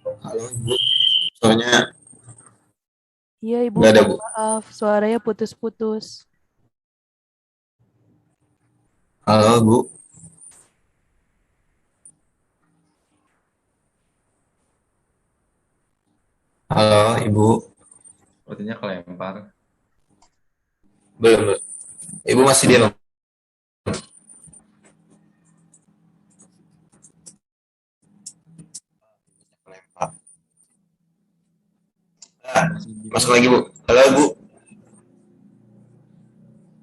Halo Ibu, soalnya Iya Ibu, nggak ada mohon Bu. maaf, suaranya putus-putus. Halo Bu, halo Ibu. Sepertinya kelempar. Belum, belum. Ibu masih di rumah. Kelempar. Nah, Masih di masuk mute. lagi Bu. Halo Bu,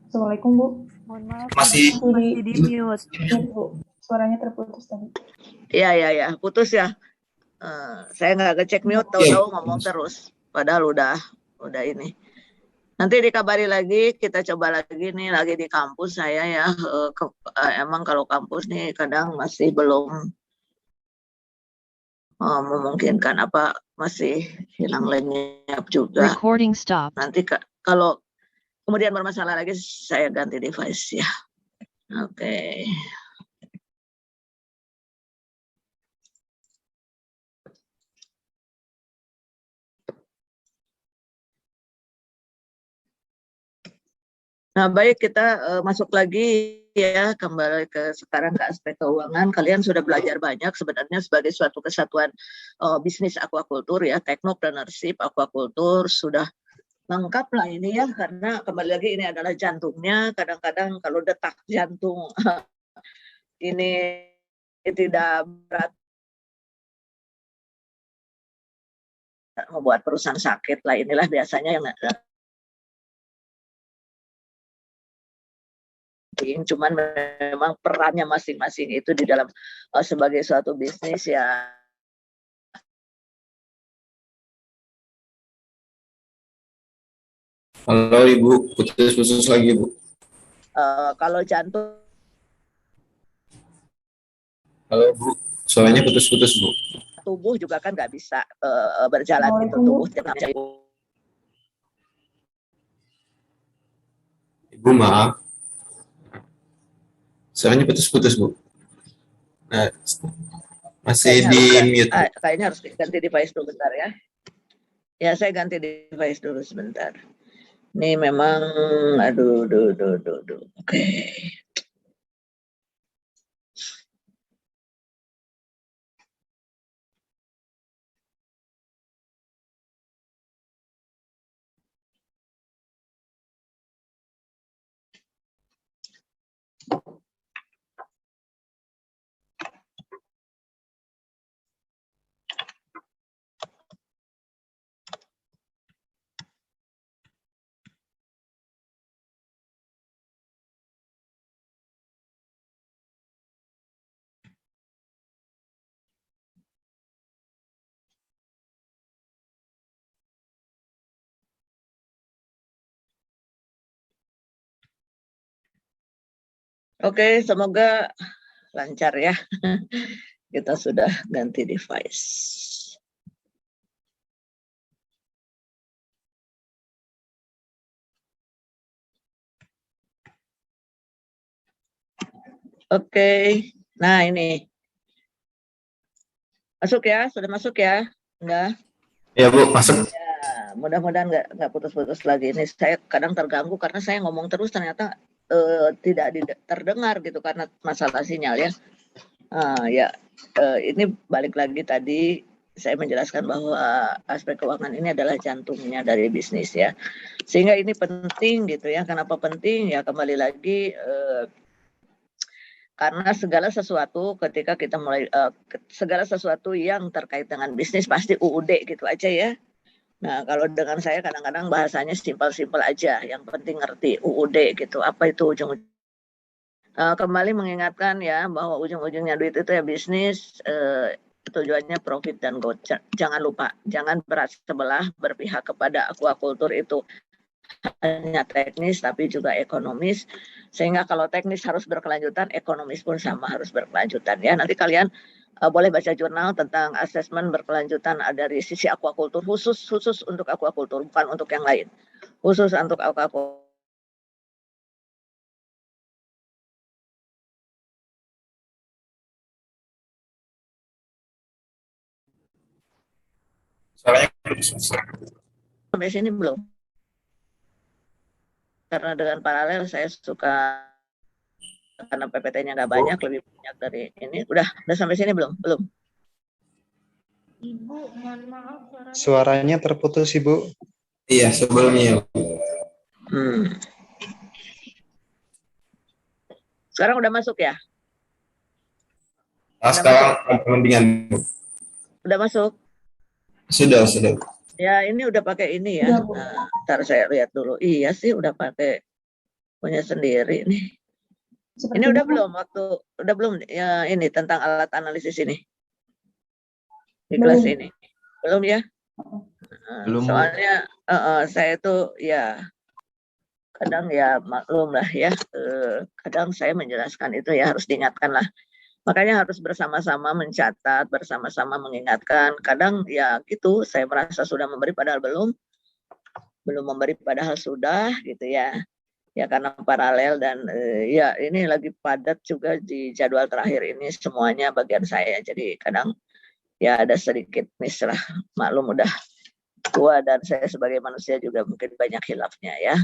Assalamualaikum Bu. Mohon maaf Ibu, masih masih di mute. Mute Bu. Suaranya terputus tadi. Iya, putus ya. Saya nggak ngecek mute, iya tahu-tahu ngomong terus. Padahal udah ini. Nanti dikabari lagi, kita coba lagi nih, lagi di kampus saya ya. Emang kalau kampus nih kadang masih belum memungkinkan masih hilang lenyap juga. Recording stopped. Nanti kalau kemudian bermasalah lagi, saya ganti device ya. Oke. Nah, baik, kita masuk lagi ya, kembali sekarang ke aspek keuangan. Kalian sudah belajar banyak sebenarnya sebagai suatu kesatuan bisnis aquaculture ya, technopreneurship aquaculture sudah lengkap lah ini ya, karena kembali lagi ini adalah jantungnya. Kadang-kadang kalau detak jantung ini tidak berat, membuat perusahaan sakit lah, inilah biasanya yang cuman memang perannya masing-masing itu di dalam sebagai suatu bisnis ya. halo Ibu, putus-putus lagi Bu. Kalau jantung Halo Bu, soalnya putus-putus Bu. tubuh juga kan nggak bisa berjalan gitu, Assalamualaikum Bu. tubuh tidak bisa. Ibu maaf, soalnya putus-putus Bu. Nah, masih Kayaknya di harus mute Bu. kayaknya harus ganti device dulu bentar ya. Ya, saya ganti device dulu sebentar. Ini memang aduh. Oke. Oke, semoga lancar ya. Kita sudah ganti device. Oke. Nah, ini. Masuk ya? Sudah masuk ya? Enggak? Ya Bu, masuk. Ya, mudah-mudahan nggak putus-putus lagi. Ini saya kadang terganggu karena saya ngomong terus ternyata tidak terdengar gitu karena masalah sinyal ya. Ya, ini balik lagi tadi saya menjelaskan bahwa aspek keuangan ini adalah jantungnya dari bisnis ya. Sehingga ini penting gitu ya. Kenapa penting? Ya kembali lagi karena segala sesuatu ketika kita mulai segala sesuatu yang terkait dengan bisnis pasti UUD gitu aja ya. Nah, kalau dengan saya kadang-kadang bahasanya simpel-simpel aja, yang penting ngerti UUD gitu. Apa itu ujung kembali mengingatkan ya bahwa ujung-ujungnya duit itu ya bisnis, tujuannya profit dan growth. Jangan lupa, jangan berat sebelah berpihak kepada aquaculture itu hanya teknis tapi juga ekonomis. Sehingga kalau teknis harus berkelanjutan, ekonomis pun sama harus berkelanjutan ya. Nanti kalian boleh baca jurnal tentang asesmen berkelanjutan dari sisi aquaculture, khusus untuk aquaculture, bukan untuk yang lain. Khusus untuk aquaculture. Suaranya putus. Sampai sini belum? Karena dengan paralel saya suka, karena PPT-nya nggak banyak, lebih banyak dari ini. Udah sampai sini belum? Belum. Suaranya terputus, Ibu. Iya, sebelumnya. Sekarang udah masuk ya? Sekarang kepentingan, Bu. Udah masuk? Sudah. Ya, ini udah pakai ini ya. Udah, Bu. Nah, ntar saya lihat dulu. Iya sih, udah pakai punya sendiri nih. Ini udah belum udah belum ya ini tentang alat analisis ini? Di kelas Belum. ini. Belum ya? Belum, Bu. Soalnya saya tuh ya kadang ya maklum lah ya, kadang saya menjelaskan itu ya harus diingatkan lah. Makanya harus bersama-sama mencatat, bersama-sama mengingatkan. Kadang ya gitu, saya merasa sudah memberi padahal belum memberi padahal sudah gitu ya. Ya karena paralel dan ya ini lagi padat juga di jadwal terakhir ini semuanya bagian saya. Jadi kadang ya ada sedikit miss lah, maklum udah tua dan saya sebagai manusia juga mungkin banyak hilafnya ya.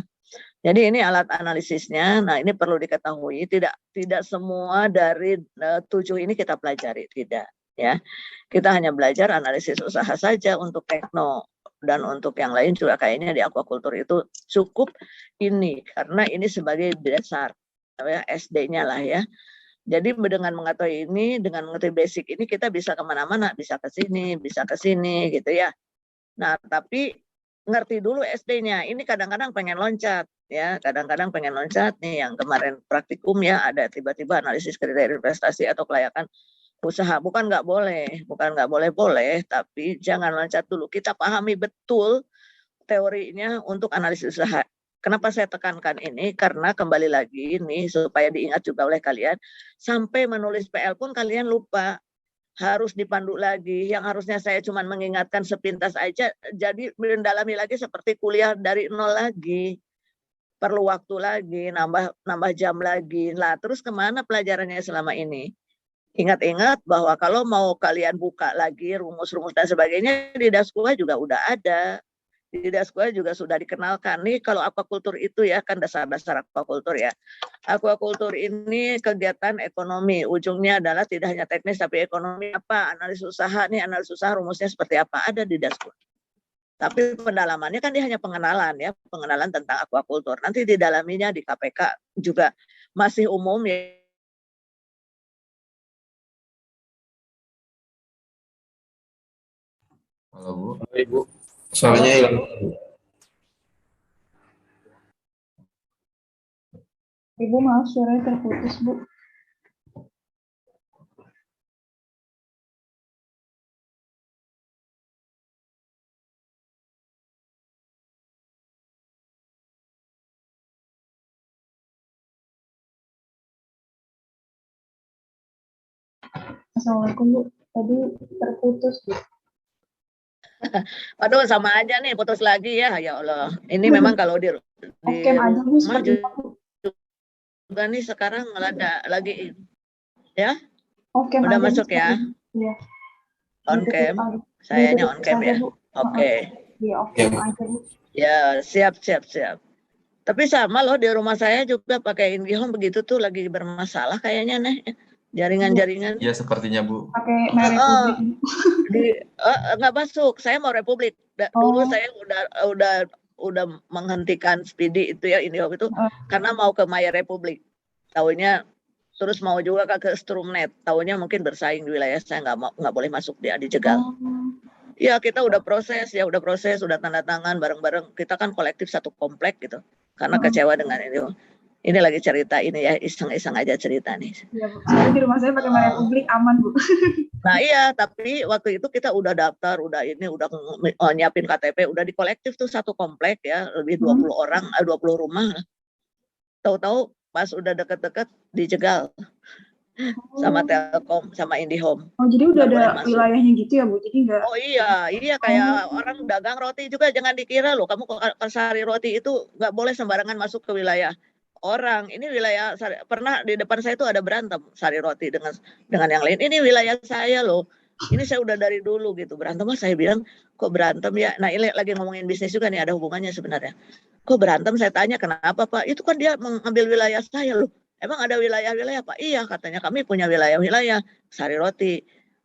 Jadi ini alat analisisnya. Nah ini perlu diketahui tidak semua dari 7 ini kita pelajari, tidak ya. Kita hanya belajar analisis usaha saja untuk tekno, dan untuk yang lain juga kayaknya di aquaculture itu cukup ini karena ini sebagai dasar ya, SD-nya lah ya. Jadi dengan mengetahui ini, dengan mengetahui basic ini kita bisa kemana-mana, bisa ke sini gitu ya. Nah tapi ngerti dulu SD-nya. Ini kadang-kadang pengen loncat ya, kadang-kadang pengen loncat nih yang kemarin praktikum ya, ada tiba-tiba analisis kriteria investasi atau kelayakan usaha. Bukan nggak boleh, tapi jangan loncat dulu. Kita pahami betul teorinya untuk analisis usaha. Kenapa saya tekankan ini? Karena kembali lagi nih supaya diingat juga oleh kalian, sampai menulis PL pun kalian lupa. Harus dipandu lagi, yang harusnya saya cuma mengingatkan sepintas aja, jadi mendalami lagi seperti kuliah dari nol lagi, perlu waktu lagi, nambah jam lagi. Lah terus kemana pelajarannya selama ini? Ingat-ingat bahwa kalau mau kalian buka lagi rumus-rumus dan sebagainya di Daskua juga udah ada. Di Daskua juga sudah dikenalkan nih kalau aquaculture itu ya kan dasar-dasar aquaculture ya. Aquaculture ini kegiatan ekonomi, ujungnya adalah tidak hanya teknis tapi ekonomi apa, analisis usaha nih, analisis usaha rumusnya seperti apa ada di Daskua. Tapi pendalamannya kan dia hanya pengenalan ya, pengenalan tentang aquaculture. Nanti didalaminya di KPK juga masih umum ya. Halo, Bu. Ibu, suaranya hilang. Ibu maaf suaranya terputus, Bu. Assalamualaikum, Bu. Tadi terputus, Bu. Aduh sama aja nih putus lagi ya Allah. Ini memang kalau di Oke aja, Bu. rumah Seperti itu. juga nih sekarang lagi ya. Oke Udah aja, Bu, masuk ya. Iya. On cam. Sayanya on cam ya. Bu. Oke. Iya, oke aja, Bu. Ya, siap. Tapi sama loh di rumah saya juga pakai IndiHome begitu tuh lagi bermasalah kayaknya nih. Jaringan-jaringan. Iya, sepertinya, Bu. Pakai merek Republik. Nggak masuk. Saya mau Republik. Dulu saya udah menghentikan Speedy itu ya IndiHome itu karena mau ke My Republik. Taunya terus mau juga ke Strumnet. Taunya mungkin bersaing di wilayah saya nggak boleh masuk dia dijegal. Ya kita udah proses, udah tanda tangan bareng-bareng. Kita kan kolektif satu komplek gitu. Karena kecewa dengan ini. Ini lagi cerita ini ya, iseng-iseng aja cerita nih. Iya, Bu. Soalnya di rumah saya pakai merek Republik aman, Bu. Nah iya, tapi waktu itu kita udah daftar, udah nyiapin KTP, udah di kolektif tuh satu komplek ya, lebih 20 orang, 20 rumah. Tahu-tahu pas udah deket-deket dijegal sama Telkom, sama IndiHome. Oh, jadi udah ada wilayahnya gitu ya, Bu? Jadi nggak... Oh iya kayak orang dagang roti juga jangan dikira loh, kamu ke Sari Roti itu nggak boleh sembarangan masuk ke wilayah orang. Ini wilayah, pernah di depan saya itu ada berantem Sari Roti dengan yang lain. Ini wilayah saya loh. Ini saya udah dari dulu gitu berantem. Saya bilang kok berantem ya. Nah ini lagi ngomongin bisnis juga nih, ada hubungannya sebenarnya. Kok berantem? Saya tanya kenapa Pak? Itu kan dia mengambil wilayah saya loh. Emang ada wilayah-wilayah Pak? Iya katanya kami punya wilayah-wilayah Sari Roti.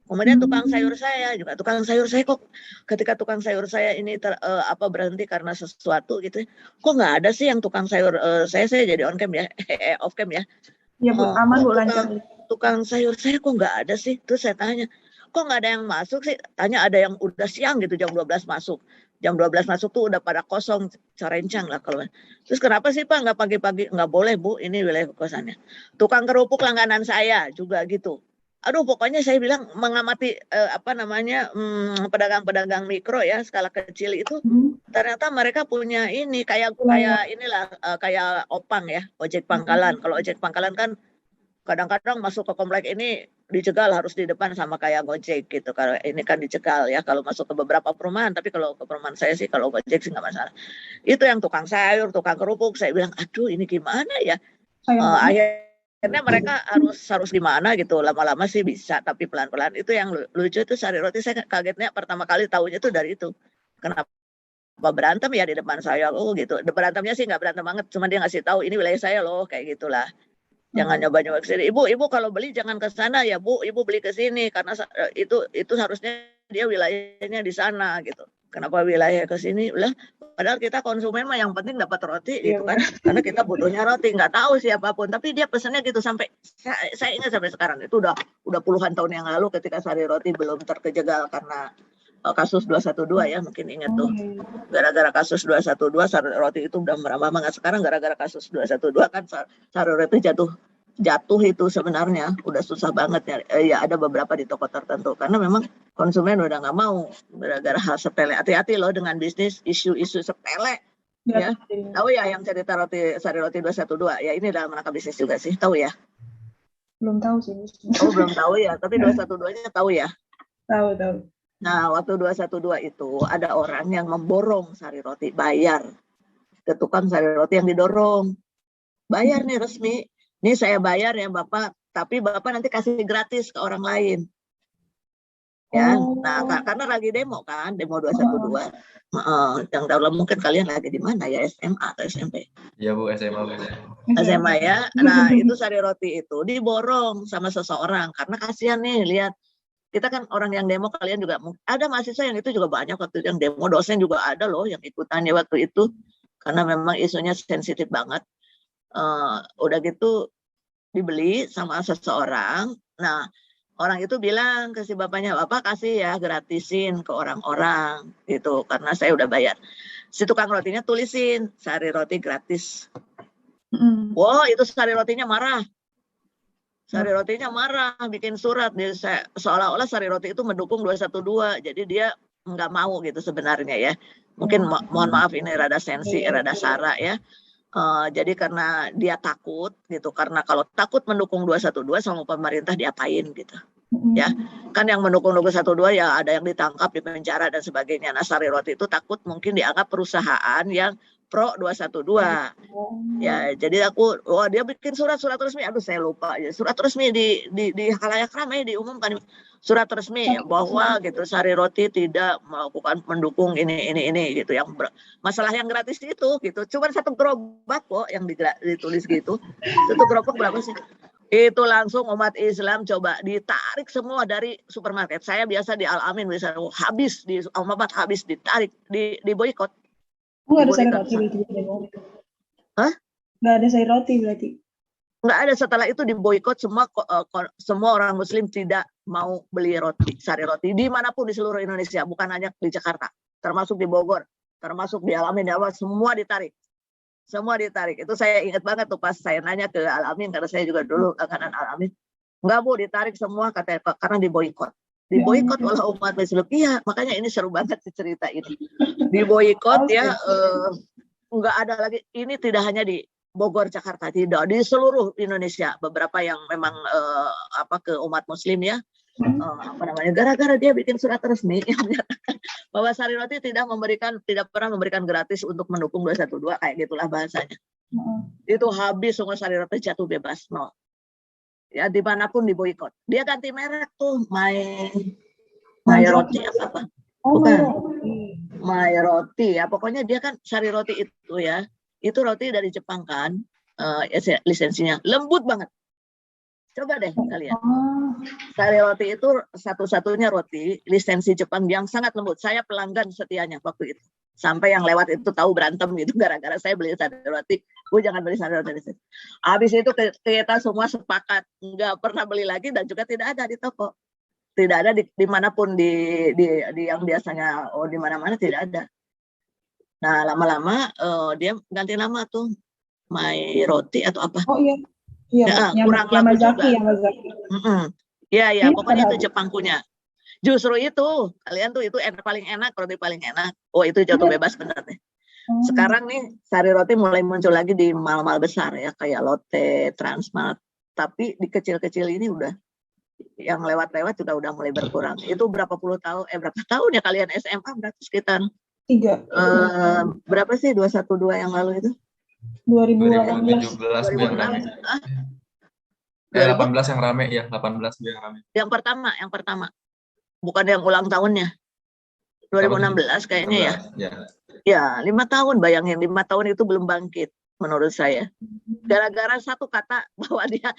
Kemudian tukang sayur saya juga, tukang sayur saya kok ketika tukang sayur saya ini berhenti karena sesuatu gitu, kok nggak ada sih yang tukang sayur saya jadi on cam ya, off cam ya. Ya Bu, aman Bu, lancar. Tukang sayur saya kok nggak ada sih? Terus saya tanya, kok nggak ada yang masuk sih? Tanya ada yang udah siang gitu jam 12 masuk. Jam 12 masuk tuh udah pada kosong, carencang lah kalau. Terus kenapa sih Pak nggak pagi-pagi? Nggak boleh Bu, ini wilayah kosannya. Tukang kerupuk langganan saya juga gitu. Aduh, pokoknya saya bilang mengamati pedagang-pedagang mikro ya skala kecil itu ternyata mereka punya ini kayak inilah kayak opang ya, ojek pangkalan. Kalau ojek pangkalan kan kadang-kadang masuk ke komplek ini dicegal harus di depan sama kayak Gojek gitu. Kalau ini kan dicegal ya kalau masuk ke beberapa perumahan, tapi kalau ke perumahan saya sih kalau Gojek sih nggak masalah. Itu yang tukang sayur, tukang kerupuk, saya bilang aduh ini gimana ya. Akhirnya mereka harus gimana gitu, lama-lama sih bisa tapi pelan-pelan. Itu yang lucu itu Sari Roti, saya kagetnya pertama kali tahunya itu dari itu. Kenapa berantem ya di depan saya gitu. Berantemnya sih nggak berantem banget, cuma dia ngasih tahu ini wilayah saya loh kayak gitulah. Jangan nyoba-nyoba ke sini. Ibu kalau beli jangan ke sana ya Bu, ibu beli ke sini karena itu harusnya dia wilayahnya di sana gitu. Kenapa wilayah ke sini? Lah, padahal kita konsumen mah yang penting dapat roti gitu kan. Karena kita butuhnya roti, nggak tahu siapapun. Tapi dia pesannya gitu sampai saya ingat sampai sekarang itu udah puluhan tahun yang lalu ketika Sari Roti belum terkejegal karena kasus 212 ya, mungkin ingat tuh. Gara-gara kasus 212 Sari Roti itu udah merambah banget. Sekarang gara-gara kasus 212 kan Sari Roti jatuh itu sebenarnya udah susah banget ya ada beberapa di toko tertentu karena memang konsumen udah nggak mau gara-gara hal sepele. Hati-hati loh dengan bisnis isu-isu sepele ya. Tahu ya yang cerita Sari Roti 212 ya, ini dalam rangka bisnis juga sih, tahu ya? Belum tahu sih. Oh belum tahu ya, tapi 212-nya tahu ya? Tahu. Nah waktu 212 itu ada orang yang memborong Sari Roti, bayar ke tukang Sari Roti yang didorong, bayar nih resmi. Ini saya bayar ya Bapak, tapi Bapak nanti kasih gratis ke orang lain. Ya, nah karena lagi demo kan, demo 212. Yang dalam mungkin kalian lagi di mana ya, SMA atau SMP? Iya Bu, SMA. SMA ya. Nah itu Sari Roti itu diborong sama seseorang karena kasihan nih lihat. Kita kan orang yang demo, kalian juga ada mahasiswa yang itu juga banyak waktu yang demo, dosen juga ada loh yang ikutannya waktu itu karena memang isunya sensitif banget. Udah gitu dibeli sama seseorang. Nah orang itu bilang ke si bapaknya, Bapak kasih ya gratisin ke orang-orang gitu karena saya udah bayar. Si tukang rotinya tulisin Sari Roti gratis. Wow, itu Sari Rotinya marah. Sari Rotinya marah, bikin surat. Seolah-olah Sari Roti itu mendukung 212. Jadi dia nggak mau gitu sebenarnya ya. Mungkin mohon maaf ini rada sensi, rada sara ya. Jadi karena dia takut gitu, karena kalau takut mendukung 212 sama pemerintah diapain gitu. Ya, kan yang mendukung 212 ya ada yang ditangkap, di penjara dan sebagainya. Nah, Sari Roti itu takut mungkin dianggap perusahaan yang pro 212. Ya, jadi dia bikin surat resmi. Aduh, saya lupa ya. Surat resmi di khalayak ramai diumumkan surat resmi bahwa gitu Sari Roti tidak mendukung ini gitu. Yang masalah yang gratis itu gitu. Cuma satu gerobak kok yang ditulis gitu. Satu gerobak berapa sih? Itu langsung umat Islam coba ditarik semua dari supermarket. Saya biasa di Al-Amin bisa habis di Almabat, habis ditarik, di boikot. Nggak ada sayur roti berarti. Hah? Nggak ada sayur roti berarti. Nggak ada, setelah itu diboikot semua orang Muslim tidak mau beli roti, Sari Roti dimanapun di seluruh Indonesia, bukan hanya di Jakarta, termasuk di Bogor, termasuk di Al-Amin, semua ditarik. Semua ditarik. Itu saya ingat banget tuh pas saya nanya ke Al-Amin karena saya juga dulu langganan Al-Amin. Enggak Bu, ditarik semua katanya karena diboikot. Diboikot oleh umat Muslim. Iya, makanya ini seru banget sih cerita ini. Diboikot ya, enggak ada lagi. Ini tidak hanya di Bogor, Jakarta, tidak, di seluruh Indonesia. Beberapa yang memang ke umat Muslim ya. Gara-gara dia bikin surat resmi yang menyatakan bahwa Sari Roti tidak pernah memberikan gratis untuk mendukung 212, kayak gitulah bahasanya. Itu habis semua Sari Roti jatuh bebas, no. Ya dimanapun diboikot. Dia ganti merek tuh, My Roti apa? Oh, Bukan. roti. My Roti ya, pokoknya dia kan sari roti itu ya. Itu roti dari Jepang kan, lisensinya lembut banget. Coba deh kalian. Oh, Sari roti itu satu-satunya roti lisensi Jepang yang sangat lembut. Saya pelanggan setianya waktu itu. Sampai yang lewat itu tahu berantem gitu gara-gara saya beli sari roti. Jangan beli sari roti lisensi. Habis itu kita semua sepakat nggak pernah beli lagi dan juga tidak ada di toko. Tidak ada dimanapun di yang biasanya di mana-mana tidak ada. Nah lama-lama dia ganti nama tuh My Roti atau apa? oh iya. Iya, kurang laku juga. Yamazaki. Ya, Ini pokoknya padahal. itu Jepang punya. Justru itu, kalian tuh itu paling enak, roti paling enak. Oh itu jatuh bebas bener deh. Sekarang nih sari roti mulai muncul lagi di mal-mal besar ya, kayak Lotte, Transmart. Tapi di kecil-kecil ini udah, yang lewat-lewat juga udah mulai berkurang. Itu berapa tahun ya kalian SMA berarti sekitar 3. berapa sih 212 yang lalu itu? 2018. 2017 Bu, yang rame. 18 yang rame ya, 18 yang rame. Yang pertama. Bukan yang ulang tahunnya. 2016 kayaknya ya. Ya, 5 tahun, bayangin 5 tahun itu belum bangkit menurut saya. Gara-gara satu kata bahwa dia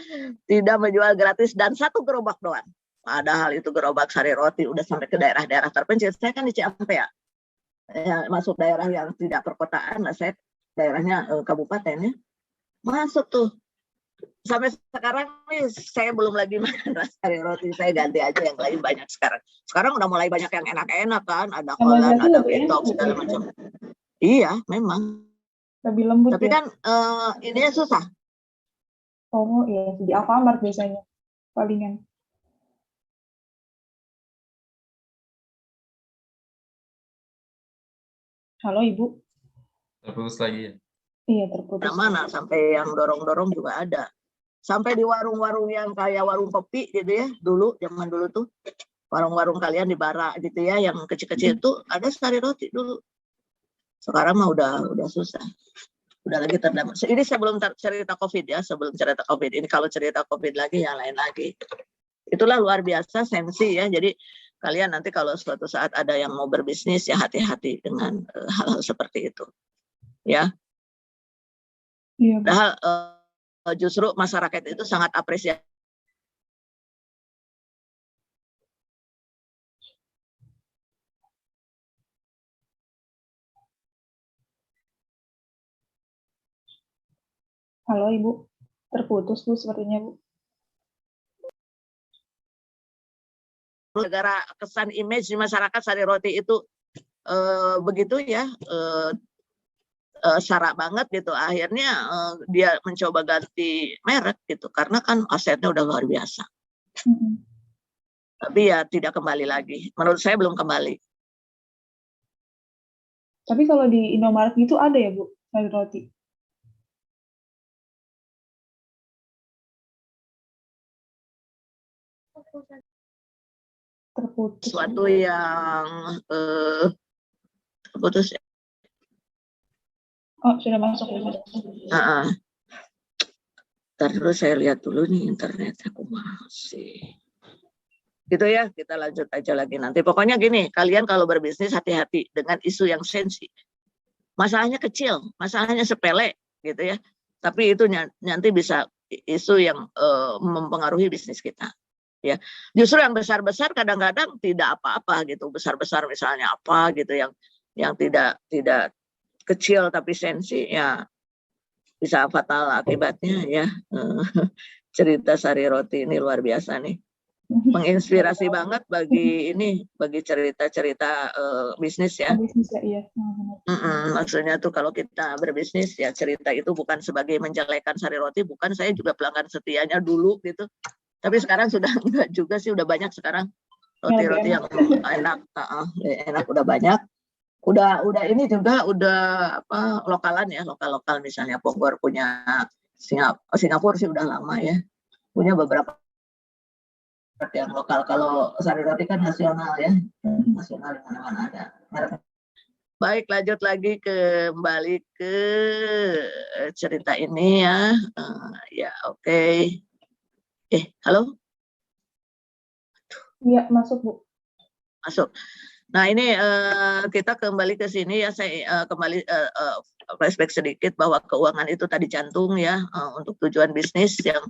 tidak menjual gratis dan satu gerobak doang. Padahal itu gerobak sari roti udah sampai ke daerah-daerah terpencil. Saya kan di Ciampea. Ya, masuk daerah yang tidak perkotaan lah, saya daerahnya kabupaten ya. Masuk tuh. Sampai sekarang nih saya belum lagi makan sari roti, saya ganti aja yang lain banyak sekarang. Sekarang udah mulai banyak yang enak-enak kan, ada Holland, ada Betok segala macam. Iya, memang. Lebih lembut. Tapi ya? kan ininya susah. Oh iya, di Alfamart biasanya palingan. Halo Ibu. Terputus lagi ya. Iya, terputus. Mana sampai yang dorong-dorong juga ada. Sampai di warung-warung yang kayak warung kopi gitu ya, dulu zaman dulu tuh warung-warung kalian di Bara gitu ya, yang kecil-kecil tuh ada sari roti dulu. Sekarang mah udah susah. Udah lagi terdampak. Ini sebelum cerita COVID ya, sebelum cerita COVID. Ini kalau cerita COVID lagi yang lain lagi. Itulah luar biasa sensi ya. Jadi kalian nanti kalau suatu saat ada yang mau berbisnis ya hati-hati dengan hal-hal seperti itu. Ya. Iya. Padahal justru masyarakat itu sangat apresiasi. Halo Ibu, terputus Bu sepertinya Bu. Negara kesan image di masyarakat sari roti itu begitu ya, syarat banget gitu. Akhirnya dia mencoba ganti merek gitu, karena kan asetnya udah luar biasa. Tapi ya tidak kembali lagi. Menurut saya belum kembali. Tapi kalau di Indomaret gitu ada ya Bu, sari roti? Terputus. Suatu yang terputus. Oh, sudah masuk. Terus saya lihat dulu nih internet aku masih. Gitu ya, kita lanjut aja lagi nanti. Pokoknya gini, kalian kalau berbisnis hati-hati dengan isu yang sensi. Masalahnya kecil, masalahnya sepele gitu ya. Tapi itu nanti bisa isu yang mempengaruhi bisnis kita. Ya, justru yang besar-besar kadang-kadang tidak apa-apa gitu. Besar-besar misalnya apa gitu yang tidak kecil tapi sensi ya bisa fatal akibatnya ya. Cerita sari roti ini luar biasa nih. Menginspirasi banget bagi cerita-cerita bisnis ya. Bisnis ya, iya. Maksudnya tuh kalau kita berbisnis ya cerita itu bukan sebagai menjelekan sari roti, bukan, saya juga pelanggan setianya dulu gitu. Tapi sekarang sudah enggak juga sih, udah banyak sekarang roti-roti yang enak, enak udah banyak. Udah ini juga udah apa lokalan ya, lokal misalnya Bogor punya, Singapura sih udah lama ya. Punya beberapa yang lokal. Kalau sari roti kan nasional ya, nasional di mana-mana ada. Baik, lanjut lagi kembali ke cerita ini ya. Ya oke. Halo? Iya, masuk Bu. masuk. Nah ini kita kembali ke sini ya, saya kembali flashback sedikit bahwa keuangan itu tadi jantung ya, untuk tujuan bisnis yang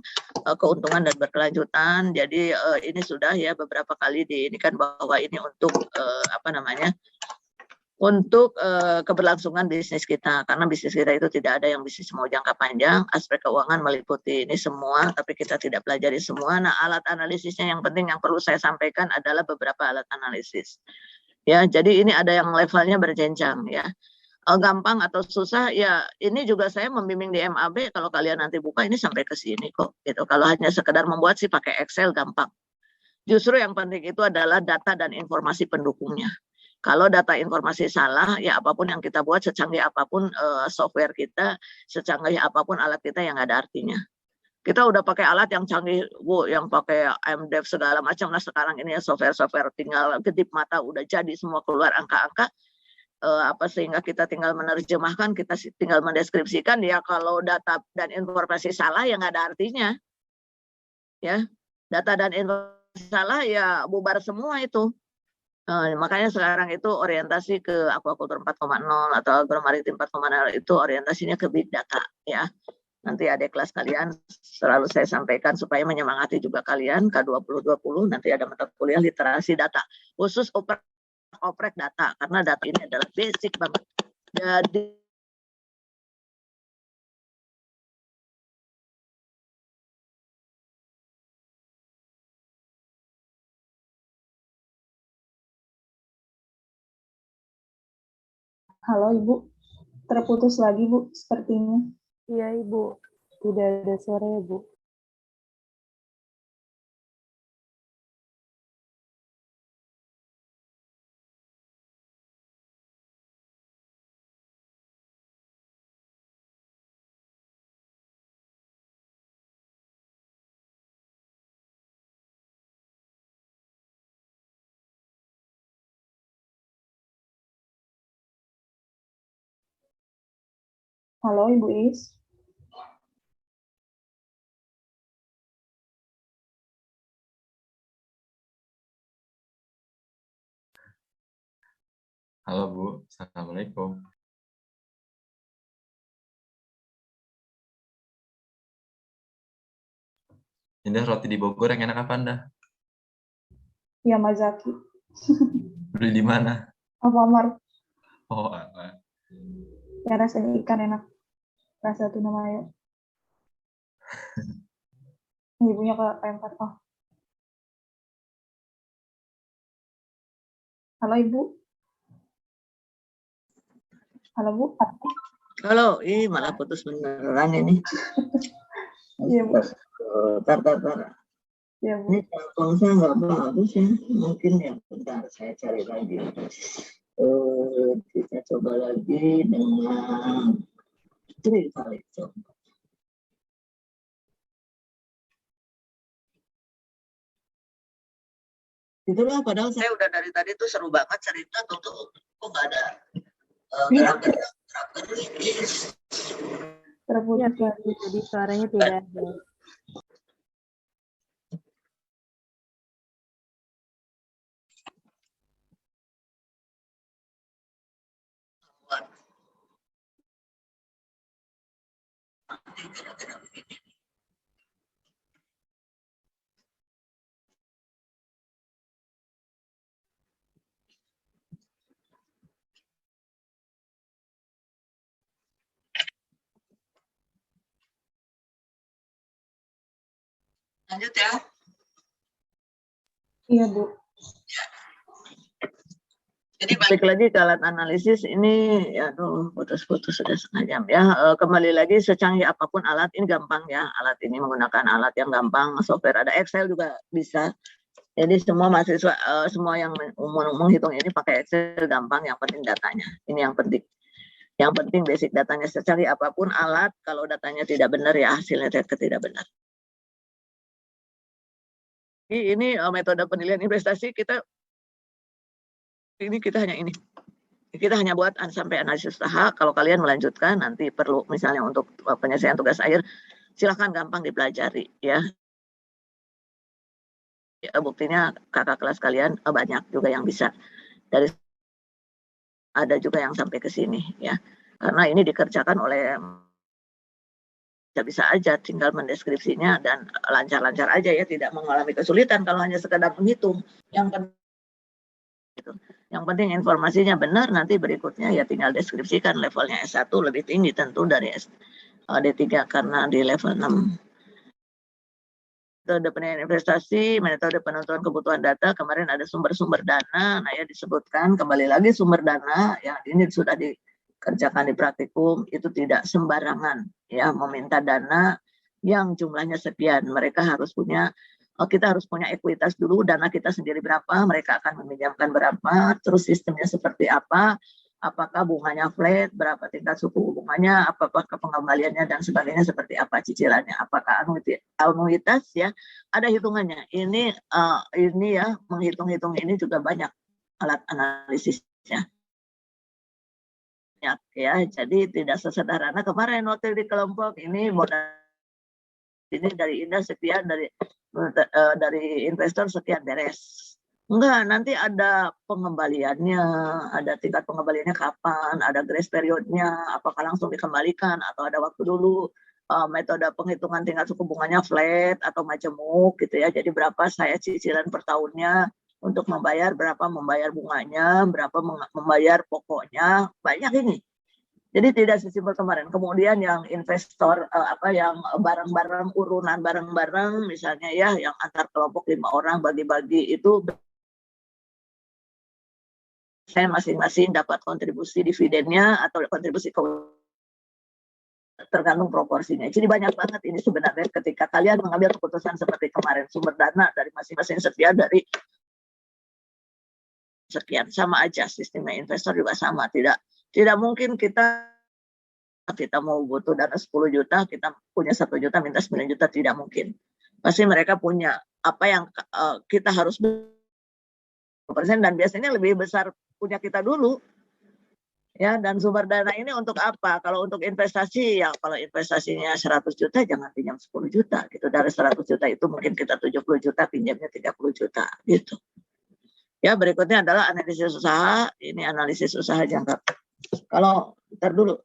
keuntungan dan berkelanjutan. Jadi ini sudah ya beberapa kali diinikan bahwa ini untuk untuk keberlangsungan bisnis kita, karena bisnis kita itu tidak ada yang bisnis mau jangka panjang. Aspek keuangan meliputi ini semua, tapi kita tidak pelajari semua. Nah, alat analisisnya yang penting yang perlu saya sampaikan adalah beberapa alat analisis. Ya, jadi ini ada yang levelnya berjenjang ya. Gampang atau susah ya, ini juga saya membimbing di MAB. Kalau kalian nanti buka ini sampai ke sini kok gitu. Kalau hanya sekedar membuat sih pakai Excel gampang. Justru yang penting itu adalah data dan informasi pendukungnya. Kalau data informasi salah, ya apapun yang kita buat, secanggih apapun software kita, secanggih apapun alat kita yang nggak ada artinya. Kita udah pakai alat yang canggih, Bu, yang pakai MDev segala macam. Nah sekarang ini ya software tinggal kedip mata udah jadi semua keluar angka-angka. Sehingga kita tinggal menerjemahkan, kita tinggal mendeskripsikan. Ya kalau data dan informasi salah ya nggak ada artinya. Ya, data dan informasi salah ya bubar semua itu. Makanya sekarang itu orientasi ke aquaculture 4.0 atau agromaritim 4.0 itu orientasinya ke big data ya. Nanti ada kelas kalian selalu saya sampaikan supaya menyemangati juga kalian K2020 nanti ada mata kuliah literasi data khusus oprek data, karena data ini adalah basic banget. Jadi Halo Ibu, terputus lagi Bu, sepertinya. Iya, Ibu. Tidak ada suara ya, Bu. Halo Ibu Is. Halo Bu, Assalamualaikum. Ini roti di Bogor yang enak apa Anda? Yamazaki. Beli di mana? Alfamart. Oh, apa? Yang rasanya ikan enak. Rasa tuna mayo. Ibunya ke P4. Oh. Halo Ibu. Halo Bu. halo, malah putus beneran ini. Iya Bu. Tar. Iya Bu. Ini telepon saya nggak bagus ya. Mungkin ya bentar saya cari lagi. Kita coba lagi dengan Tri kali coba. Itulah padahal saya udah dari tadi tuh seru banget cerita tuh kok nggak ada gerak-gerak Iya, Terputus lagi. jadi suaranya tidak ada. Lanjut ya. Iya Bu. Jadi balik lagi ke alat analisis ini, aduh putus-putus sudah setengah jam ya. Kembali lagi secanggih apapun alat ini gampang ya. Alat ini menggunakan alat yang gampang, software ada Excel juga bisa. Jadi semua mahasiswa, semua yang menghitung ini pakai Excel gampang. Yang penting datanya. Ini yang penting. Yang penting basic datanya secanggih apapun alat, kalau datanya tidak benar ya hasilnya tidak benar. Ini metode penilaian investasi kita hanya buat sampai analisis usaha. Kalau kalian melanjutkan nanti perlu misalnya untuk penyelesaian tugas akhir silahkan gampang dipelajari ya. buktinya kakak kelas kalian banyak juga yang bisa. Dari ada juga yang sampai ke sini ya. Karena ini dikerjakan oleh bisa aja tinggal mendeskripsinya dan lancar-lancar aja ya, tidak mengalami kesulitan kalau hanya sekedar menghitung. Yang penting informasinya benar, nanti berikutnya ya tinggal deskripsikan. Levelnya S1 lebih tinggi tentu dari D3 karena di level 6. Metode penilaian investasi, metode penentuan kebutuhan data, kemarin ada sumber-sumber dana, nah ya disebutkan kembali lagi sumber dana yang ini sudah dikerjakan di praktikum, itu tidak sembarangan ya meminta dana yang jumlahnya sekian. Mereka harus punya, kita harus punya ekuitas dulu, dana kita sendiri berapa, mereka akan meminjamkan berapa, terus sistemnya seperti apa, apakah bunganya flat, berapa tingkat suku bunganya, apakah pengembaliannya dan sebagainya seperti apa, cicilannya, apakah anuitas ya, ada hitungannya. Ini ya menghitung-hitung ini juga banyak alat analisisnya. Ya, jadi tidak sesederhana kemarin waktu di kelompok ini modal ini dari Indah sekian, dari investor sekian beres. Enggak, nanti ada pengembaliannya, ada tingkat pengembaliannya kapan, ada grace periodnya, apakah langsung dikembalikan atau ada waktu dulu, metode penghitungan tingkat suku bunganya flat atau majemuk gitu ya. Jadi berapa saya cicilan per tahunnya untuk membayar, berapa membayar bunganya, berapa membayar pokoknya, banyak ini. Jadi tidak sesimpel kemarin. Kemudian yang investor yang bareng-bareng, urunan bareng-bareng misalnya ya, yang antar kelompok 5 orang bagi-bagi itu saya masing-masing dapat kontribusi dividennya atau kontribusi tergantung proporsinya. Jadi banyak banget ini sebenarnya ketika kalian mengambil keputusan seperti kemarin, sumber dana dari masing-masing sekian, dari sekian, sama aja sistemnya. Investor juga sama, tidak mungkin kita mau butuh dana 10 juta, kita punya 1 juta minta 9 juta, tidak mungkin. Pasti mereka punya apa yang kita harus persen, dan biasanya lebih besar punya kita dulu ya. Dan sumber dana ini untuk apa? Kalau untuk investasi ya, kalau investasinya 100 juta jangan pinjam 10 juta gitu. Dari 100 juta itu mungkin kita 70 juta, pinjamnya 30 juta gitu ya. Berikutnya adalah analisis usaha. Ini analisis usaha jangka. Kalau ntar dulu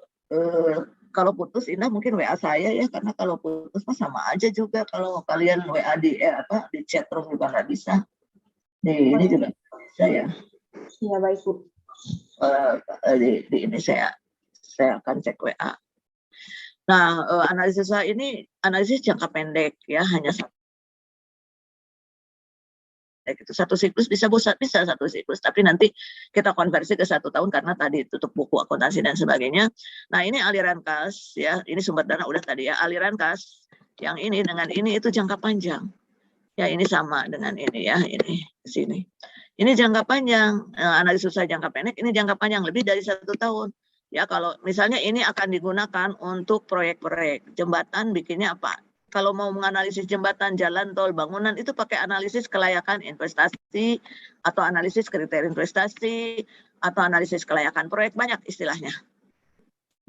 kalau putus Indah mungkin WA saya ya, karena kalau putus mah sama aja juga kalau kalian WA di chat room juga nggak bisa. Ini juga bisa ya. Iya, baik Bu. Di ini saya akan cek WA. Nah, analisis usaha ini analisis jangka pendek ya, hanya satu siklus, bisa satu siklus, tapi nanti kita konversi ke 1 tahun karena tadi tutup buku akuntansi dan sebagainya. Nah, ini aliran kas ya, ini sumber dana udah tadi ya, aliran kas yang ini dengan ini itu jangka panjang. Ya, ini sama dengan ini ya, ini ke sini. Ini jangka panjang, analisis usaha jangka pendek, ini jangka panjang lebih dari 1 tahun. Ya, kalau misalnya ini akan digunakan untuk proyek-proyek jembatan, bikinnya apa? Kalau mau menganalisis jembatan, jalan, tol, bangunan, itu pakai analisis kelayakan investasi, atau analisis kriteria investasi, atau analisis kelayakan proyek, banyak istilahnya.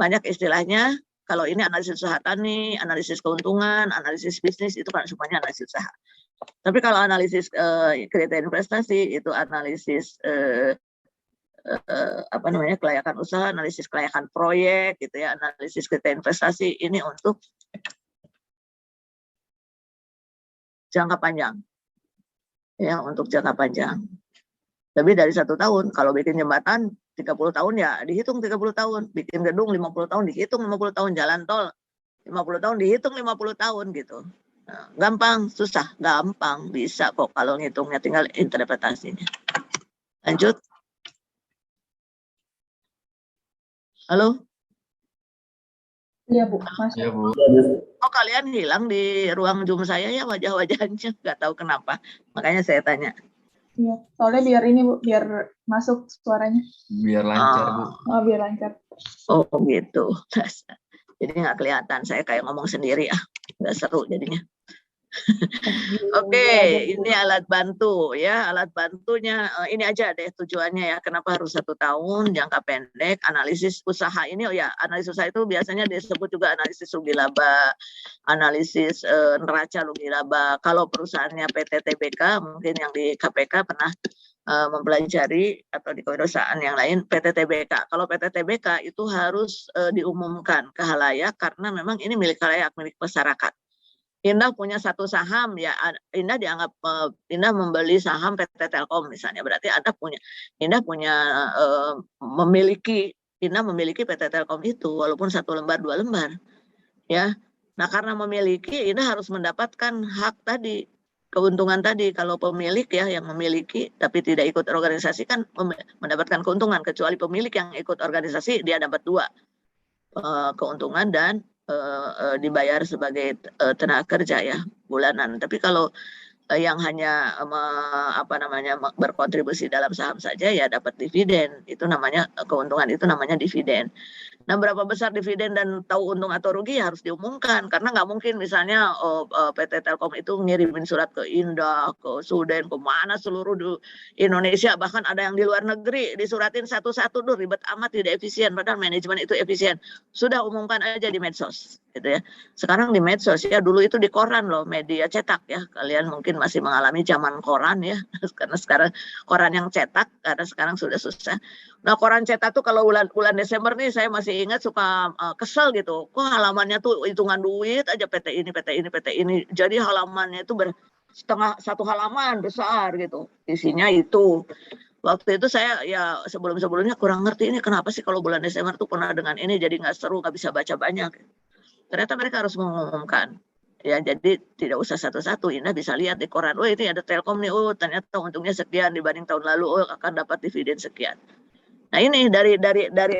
Banyak istilahnya. Kalau ini analisis usaha tani, analisis keuntungan, analisis bisnis, itu kan semuanya analisis usaha. Tapi kalau analisis kriteria investasi, itu analisis kelayakan usaha, analisis kelayakan proyek, gitu ya, analisis kriteria investasi, ini untuk jangka panjang, ya, untuk jangka panjang. Lebih dari 1 tahun. Kalau bikin jembatan 30 tahun ya dihitung 30 tahun. Bikin gedung 50 tahun dihitung 50 tahun. Jalan tol 50 tahun dihitung 50 tahun gitu. Nah, gampang, susah, gampang, bisa kok kalau ngitungnya, tinggal interpretasinya. Lanjut. Halo? Iya Bu, masuk. Iya, Bu. Oh, kalian hilang di ruang Zoom saya ya, wajah-wajahnya, nggak tahu kenapa. Makanya saya tanya. Iya, soalnya biar ini Bu, biar masuk suaranya. Biar lancar, Bu. Oh, biar lancar. Oh gitu. Jadi nggak kelihatan, saya kayak ngomong sendiri nggak seru jadinya. Oke, ini alat bantu ya, alat bantunya ini aja deh tujuannya ya. Kenapa harus 1 tahun? Jangka pendek, analisis usaha ini, oh ya, analisis usaha itu biasanya disebut juga analisis rugi laba, analisis neraca rugi laba. Kalau perusahaannya PT TBK, mungkin yang di KPK pernah mempelajari atau di perusahaan yang lain PT TBK. Kalau PT TBK itu harus diumumkan ke khalayak karena memang ini milik khalayak, milik masyarakat. Indah punya 1 saham ya, Indah dianggap Indah membeli saham PT Telkom misalnya, berarti Indah memiliki PT Telkom itu walaupun 1 lembar 2 lembar ya. Nah karena memiliki, Indah harus mendapatkan hak tadi, keuntungan tadi. Kalau pemilik ya yang memiliki tapi tidak ikut organisasi kan mendapatkan keuntungan, kecuali pemilik yang ikut organisasi dia dapat 2 keuntungan dan dibayar sebagai tenaga kerja ya bulanan. Tapi kalau yang hanya berkontribusi dalam saham saja ya dapat dividen, itu namanya keuntungan, itu namanya dividen. Nah berapa besar dividen dan tahu untung atau rugi harus diumumkan, karena nggak mungkin misalnya PT Telkom itu ngirimin surat ke Indah, ke Suden, kemana seluruh Indonesia, bahkan ada yang di luar negeri disuratin satu-satu, ribet amat, tidak efisien, padahal manajemen itu efisien. Sudah umumkan aja di medsos gitu ya. Sekarang di medsos ya, dulu itu di koran loh, media cetak ya, kalian mungkin masih mengalami zaman koran ya, karena sekarang koran yang cetak, karena sekarang sudah susah. Nah koran cetak tuh kalau bulan Desember nih saya masih ingat suka kesel gitu, kok halamannya tuh hitungan duit aja, PT ini, jadi halamannya itu satu halaman besar gitu, isinya itu. Waktu itu saya ya sebelumnya kurang ngerti ini kenapa sih kalau bulan Desember tuh pernah dengan ini jadi nggak seru, nggak bisa baca banyak. Ternyata mereka harus mengumumkan. Ya, jadi tidak usah satu-satu, Indah bisa lihat di koran, oh ini ada Telkom nih, oh ternyata untungnya sekian dibanding tahun lalu, oh akan dapat dividen sekian. Nah ini dari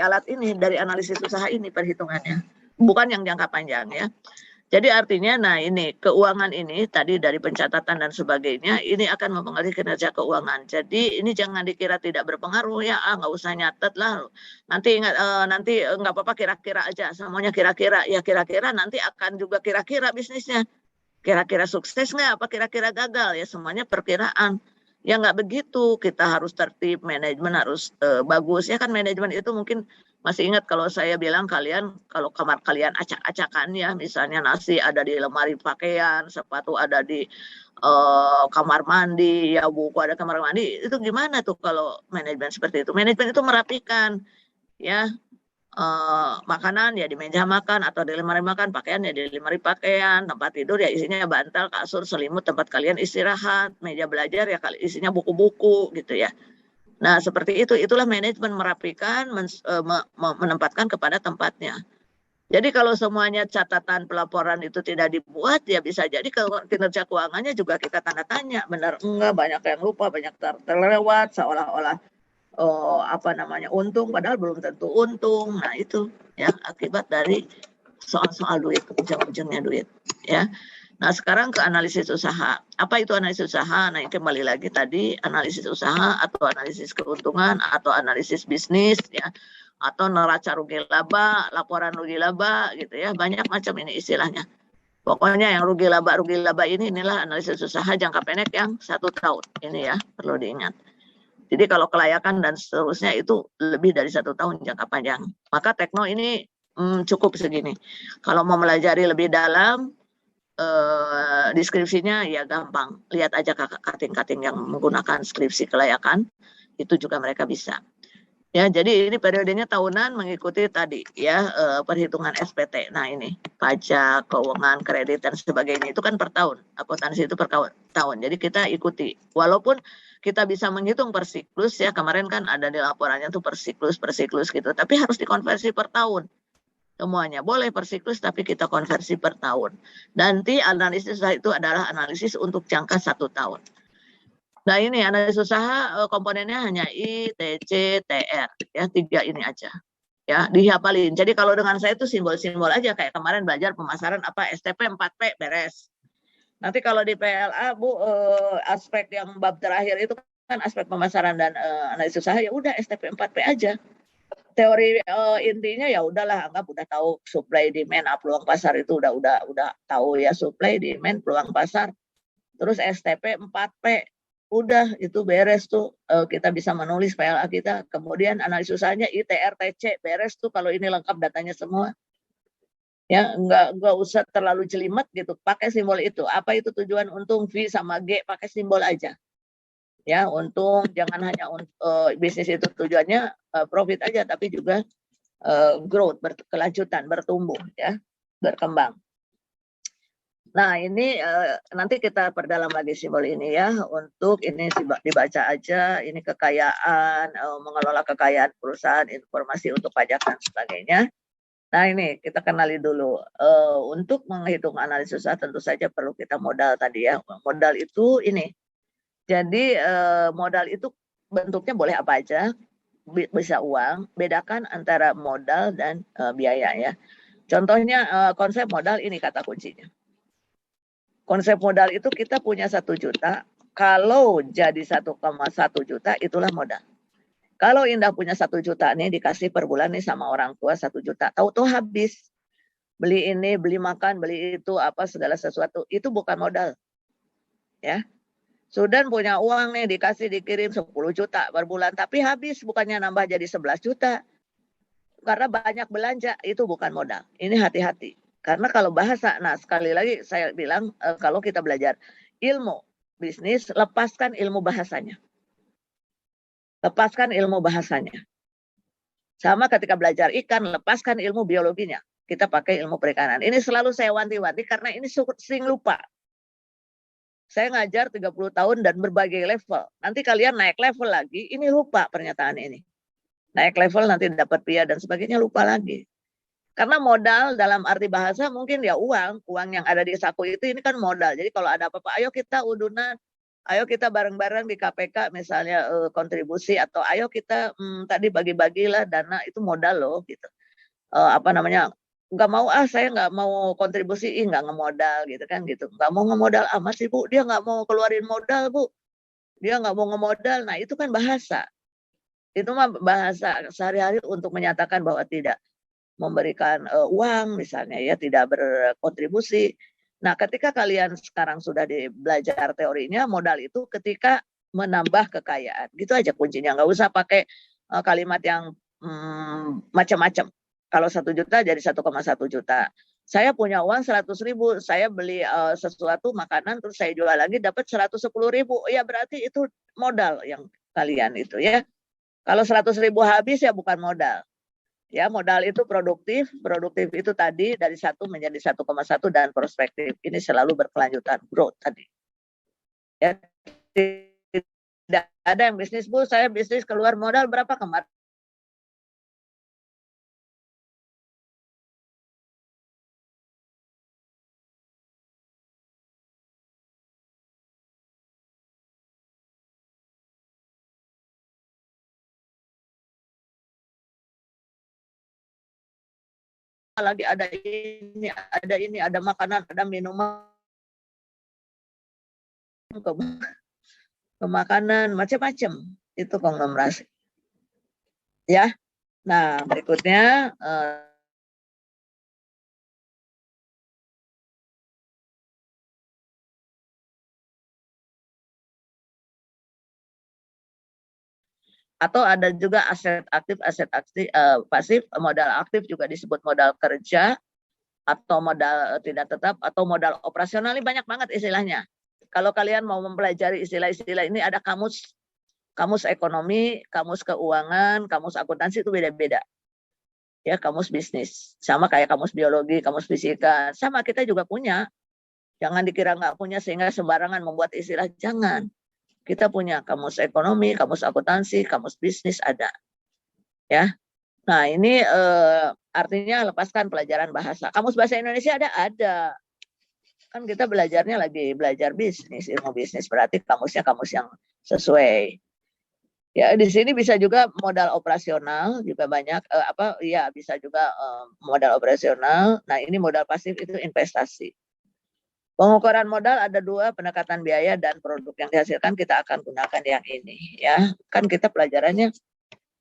alat ini, dari analisis usaha ini perhitungannya, bukan yang jangka panjang ya. Jadi artinya, nah ini keuangan ini tadi dari pencatatan dan sebagainya, ini akan mempengaruhi kinerja keuangan. Jadi ini jangan dikira tidak berpengaruh ya, nggak usah nyatet lah. Nanti nggak apa-apa, kira-kira aja, semuanya kira-kira. Ya kira-kira nanti akan juga kira-kira bisnisnya. Kira-kira sukses nggak, apa kira-kira gagal, ya semuanya perkiraan. Ya nggak begitu, kita harus tertib, manajemen harus bagus. Ya kan manajemen itu mungkin masih ingat kalau saya bilang kalian, kalau kamar kalian acak-acakan ya, misalnya nasi ada di lemari pakaian, sepatu ada di kamar mandi, ya buku ada kamar mandi, itu gimana tuh kalau manajemen seperti itu? Manajemen itu merapikan, ya makanan ya di meja makan atau di lemari makan, pakaian ya di lemari pakaian, tempat tidur ya isinya bantal, kasur, selimut, tempat kalian istirahat, meja belajar ya isinya buku-buku gitu ya. Nah, seperti itu, itulah manajemen merapikan, menempatkan kepada tempatnya. Jadi kalau semuanya catatan pelaporan itu tidak dibuat, ya bisa jadi kinerja keuangannya juga kita tanda tanya, benar enggak, banyak yang lupa, banyak terlewat, seolah-olah untung, padahal belum tentu untung. Nah itu ya akibat dari soal-soal duit, ujung-ujungnya duit ya. Nah sekarang ke analisis usaha. Apa itu analisis usaha? Nah kembali lagi tadi, analisis usaha atau analisis keuntungan atau analisis bisnis ya, atau neraca rugi laba, laporan rugi laba gitu ya, banyak macam ini istilahnya. Pokoknya yang rugi laba inilah analisis usaha jangka pendek yang 1 tahun ini ya, perlu diingat. Jadi kalau kelayakan dan seterusnya itu lebih dari 1 tahun jangka panjang. Maka Tekno ini cukup segini. Kalau mau melajari lebih dalam, deskripsinya ya gampang, lihat aja kating-kating yang menggunakan skripsi kelayakan, itu juga mereka bisa ya. Jadi ini periodenya tahunan, mengikuti tadi ya perhitungan SPT. Nah ini pajak, keuangan, kredit dan sebagainya itu kan per tahun, akuntansi itu per tahun, jadi kita ikuti walaupun kita bisa menghitung per siklus ya, kemarin kan ada di laporannya tuh per siklus gitu, tapi harus dikonversi per tahun. Semuanya boleh per siklus, tapi kita konversi per tahun. Nanti analisis usaha itu adalah analisis untuk jangka 1 tahun. Nah ini analisis usaha komponennya hanya I, TC, TR ya, 3 ini aja ya, dihafalin. Jadi kalau dengan saya itu simbol-simbol aja, kayak kemarin belajar pemasaran apa STP 4P beres. Nanti kalau di PLA Bu, aspek yang bab terakhir itu kan aspek pemasaran dan analisis usaha, ya udah STP 4P aja. teori intinya ya udahlah, anggap udah tahu supply demand, peluang pasar itu udah tahu ya, supply demand peluang pasar. Terus STP 4P udah itu beres tuh, kita bisa menulis PLA kita. Kemudian analisis usahanya ITR TC beres tuh kalau ini lengkap datanya semua. Ya, nggak usah terlalu jelimet gitu, pakai simbol itu. Apa itu tujuan untung, V sama G, pakai simbol aja. Ya, untung jangan hanya bisnis itu tujuannya profit aja, tapi juga growth, berkelanjutan, bertumbuh, ya, berkembang. Nah, ini nanti kita perdalam lagi simbol ini ya, untuk ini dibaca aja, ini kekayaan, mengelola kekayaan perusahaan, informasi untuk pajak dan sebagainya. Nah, ini kita kenali dulu. Untuk menghitung analisis usaha tentu saja perlu kita modal tadi ya. Modal itu ini. Jadi modal itu bentuknya boleh apa aja, bisa uang. Bedakan antara modal dan biaya ya. Contohnya konsep modal ini kata kuncinya. Konsep modal itu kita punya 1 juta, kalau jadi 1,1 juta itulah modal. Kalau Indah punya 1 juta nih, dikasih per bulan nih sama orang tua 1 juta, tahu-tahu habis. Beli ini, beli makan, beli itu, apa segala sesuatu, itu bukan modal. Ya. Sudan punya uang nih, dikirim 10 juta per bulan, tapi habis, bukannya nambah jadi 11 juta. Karena banyak belanja, itu bukan modal. Ini hati-hati. Karena kalau bahasa, nah sekali lagi saya bilang, kalau kita belajar ilmu bisnis, lepaskan ilmu bahasanya. Lepaskan ilmu bahasanya. Sama ketika belajar ikan, lepaskan ilmu biologinya. Kita pakai ilmu perikanan. Ini selalu saya wanti-wanti karena ini sering lupa. Saya ngajar 30 tahun dan berbagai level. Nanti kalian naik level lagi, ini lupa pernyataan ini. Naik level nanti dapat pria dan sebagainya, lupa lagi. Karena modal dalam arti bahasa mungkin ya uang yang ada di saku itu, ini kan modal. Jadi kalau ada apa-apa, ayo kita udunan, ayo kita bareng-bareng di KPK misalnya kontribusi, atau ayo kita tadi bagi-bagilah dana, itu modal loh gitu. Nggak mau saya nggak mau kontribusi, nggak ngemodal gitu kan gitu. Nggak mau ngemodal amat sih Bu, dia nggak mau keluarin modal Bu, dia nggak mau ngemodal. Nah itu kan bahasa. Itu mah bahasa sehari-hari untuk menyatakan bahwa tidak memberikan uang misalnya ya, tidak berkontribusi. Nah, ketika kalian sekarang sudah belajar teorinya, modal itu ketika menambah kekayaan. Gitu aja kuncinya, nggak usah pakai kalimat yang macam-macam. Kalau 1 juta jadi 1,1 juta. Saya punya uang 100.000, saya beli sesuatu makanan terus saya jual lagi dapat 110.000. Ya berarti itu modal yang kalian itu ya. Kalau 100.000 habis ya bukan modal. Ya, modal itu produktif itu tadi dari 1 menjadi 1,1 dan prospektif. Ini selalu berkelanjutan, growth tadi. Ya, tidak ada yang bisnis Bu, saya bisnis keluar modal berapa kemarin? Lagi ada ini, ada makanan, ada minuman, ke makanan, macam-macam. Itu konglomerasi. Ya. Nah, berikutnya atau ada juga aset aktif, pasif, modal aktif juga disebut modal kerja, atau modal tidak tetap, atau modal operasional. Ini banyak banget istilahnya. Kalau kalian mau mempelajari istilah-istilah ini, ada kamus ekonomi, kamus keuangan, kamus akuntansi, itu beda-beda. Ya, kamus bisnis. Sama kayak kamus biologi, kamus fisika. Sama kita juga punya. Jangan dikira nggak punya sehingga sembarangan membuat istilah. Jangan. Kita punya kamus ekonomi, kamus akuntansi, kamus bisnis ada. Ya. Nah, ini artinya lepaskan pelajaran bahasa. Kamus bahasa Indonesia ada. Kan kita belajarnya lagi belajar bisnis, ilmu bisnis, berarti kamusnya kamus yang sesuai. Ya, di sini bisa juga modal operasional juga banyak, bisa juga modal operasional. Nah, ini modal pasif itu investasi. Pengukuran modal ada 2, pendekatan biaya dan produk yang dihasilkan, kita akan gunakan yang ini ya. Kan kita pelajarannya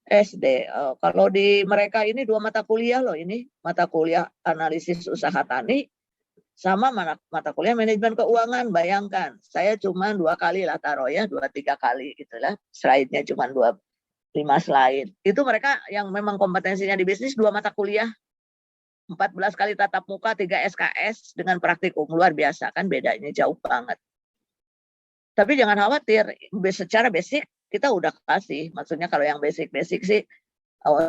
SD. Kalau di mereka ini 2 mata kuliah loh ini. Mata kuliah analisis usaha tani sama mata kuliah manajemen keuangan. Bayangkan, saya cuma 2 kali lah taruh ya, 2-3 kali gitu lah. Slide-nya cuma 5 slide. Itu mereka yang memang kompetensinya di bisnis 2 mata kuliah. 14 kali tatap muka, 3 SKS dengan praktikum. Luar biasa kan, bedanya jauh banget. Tapi jangan khawatir, secara basic kita udah kasih. Maksudnya kalau yang basic-basic sih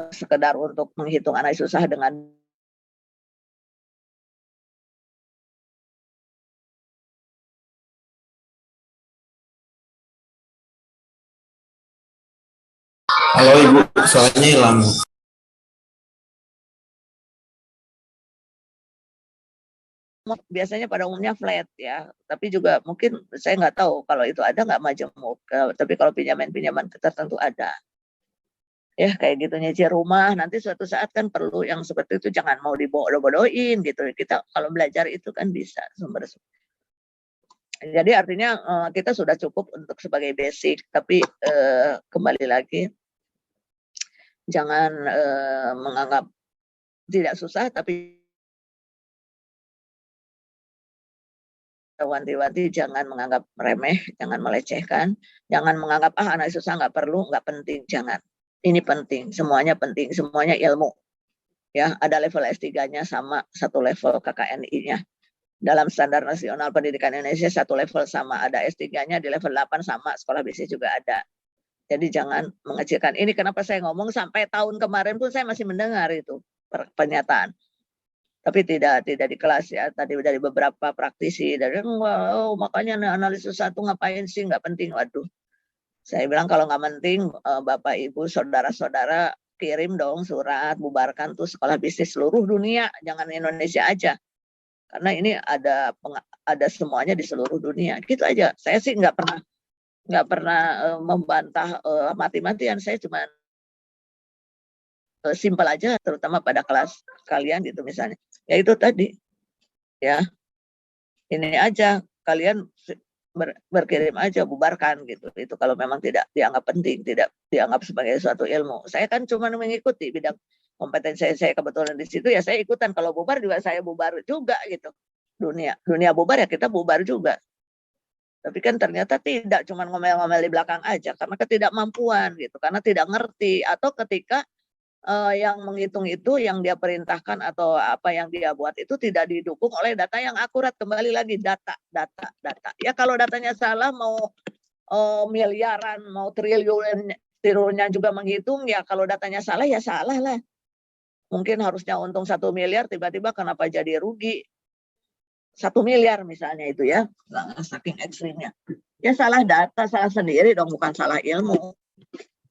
sekedar untuk menghitung analisis usaha dengan Halo Ibu, suaranya hilang. biasanya pada umumnya flat ya. Tapi juga mungkin saya nggak tahu kalau itu ada nggak majemuk. Tapi kalau pinjaman-pinjaman tertentu ada. Ya kayak gitu nyicil rumah, nanti suatu saat kan perlu yang seperti itu, jangan mau dibodoh-bodohin gitu. Kita kalau belajar itu kan bisa sumber-sumber. Jadi artinya kita sudah cukup untuk sebagai basic, tapi kembali lagi jangan menganggap tidak susah, tapi wanti-wanti jangan menganggap remeh, jangan melecehkan, jangan menganggap analisis susah nggak perlu, nggak penting, jangan. Ini penting, semuanya penting, semuanya ilmu. Ya, ada level S3-nya sama satu level KKNI-nya. Dalam standar nasional pendidikan Indonesia satu level sama, ada S3-nya di level 8 sama, sekolah bisnis juga ada. Jadi jangan mengecilkan. Ini kenapa saya ngomong sampai tahun kemarin pun saya masih mendengar itu pernyataan. Tapi tidak di kelas ya, tadi dari beberapa praktisi dari makanya analisis satu ngapain sih, nggak penting. Waduh. Saya bilang kalau nggak penting, Bapak Ibu saudara-saudara kirim dong surat bubarkan tuh sekolah bisnis seluruh dunia, jangan Indonesia aja. Karena ini ada semuanya di seluruh dunia. Gitu aja. Saya sih nggak pernah membantah mati-matian. Saya cuma simpel aja, terutama pada kelas kalian gitu misalnya. Ya itu tadi, ya ini aja kalian berkirim aja, bubarkan gitu. Itu kalau memang tidak dianggap penting, tidak dianggap sebagai suatu ilmu. Saya kan cuma mengikuti bidang kompetensi saya kebetulan di situ, ya saya ikutan. Kalau bubar juga saya bubar juga gitu. Dunia bubar ya kita bubar juga. Tapi kan ternyata tidak, cuma ngomel-ngomel di belakang aja karena ketidakmampuan gitu, karena tidak ngerti, atau ketika yang menghitung itu yang dia perintahkan atau apa yang dia buat itu tidak didukung oleh data yang akurat. Kembali lagi data. Ya kalau datanya salah, mau miliaran, mau triliunnya juga menghitung, ya kalau datanya salah ya salah lah. Mungkin harusnya untung 1 miliar, tiba-tiba kenapa jadi rugi 1 miliar misalnya itu ya, saking ekstrimnya. Ya salah data, salah sendiri dong, bukan salah ilmu.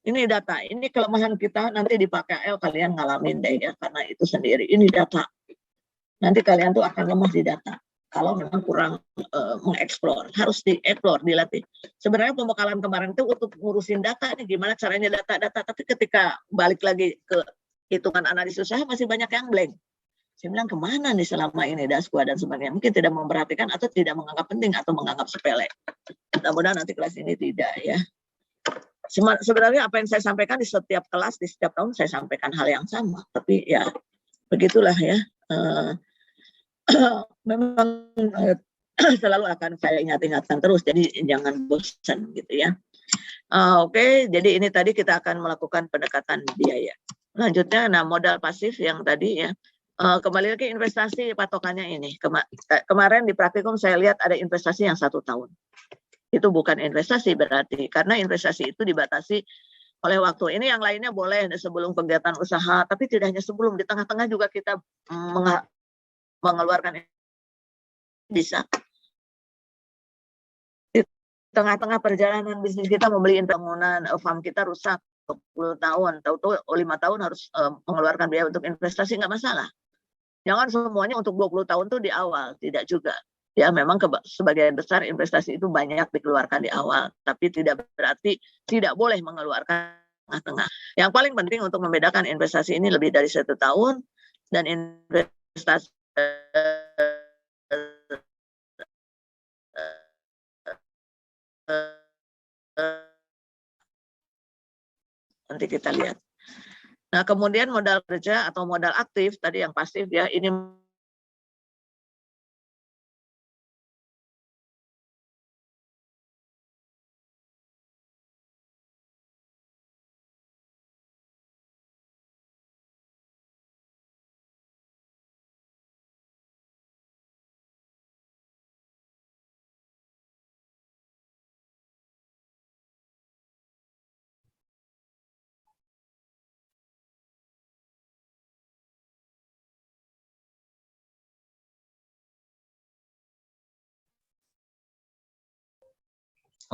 Ini data, ini kelemahan kita, nanti di PKL kalian ngalamin deh ya, karena itu sendiri. Ini data. Nanti kalian tuh akan lemah di data. Kalau memang kurang mengeksplor, harus dieksplor, dilatih. Sebenarnya pembekalan kemarin itu untuk ngurusin data, nih gimana caranya data-data. Tapi ketika balik lagi ke hitungan analisis usaha, masih banyak yang blank. Saya bilang kemana nih selama ini Daswa dan sebagainya. Mungkin tidak memperhatikan atau tidak menganggap penting atau menganggap sepele. Mudah-mudahan nanti kelas ini tidak ya. Sebenarnya apa yang saya sampaikan di setiap kelas, di setiap tahun saya sampaikan hal yang sama. Tapi ya begitulah ya. Memang selalu akan saya ingatkan terus. Jadi jangan bosan gitu ya. Oke, jadi ini tadi kita akan melakukan pendekatan biaya. Lanjutnya, nah modal pasif yang tadi ya. Kembali lagi investasi patokannya ini. Kemarin di praktikum saya lihat ada investasi yang 1 tahun. Itu bukan investasi berarti, karena investasi itu dibatasi oleh waktu. Ini yang lainnya boleh sebelum kegiatan usaha, tapi tidak hanya sebelum, di tengah-tengah juga kita mengeluarkan bisa. Di tengah-tengah perjalanan bisnis kita membeli bangunan, farm kita rusak 20 tahun, tahu-tahu 5 tahun harus mengeluarkan biaya untuk investasi, nggak masalah. Jangan semuanya untuk 20 tahun tuh di awal, tidak juga. Ya memang sebagian besar investasi itu banyak dikeluarkan di awal, tapi tidak berarti tidak boleh mengeluarkan tengah-tengah. Yang paling penting untuk membedakan investasi ini lebih dari 1 tahun dan investasi nanti kita lihat. Nah, kemudian modal kerja atau modal aktif tadi yang pasif ya, ini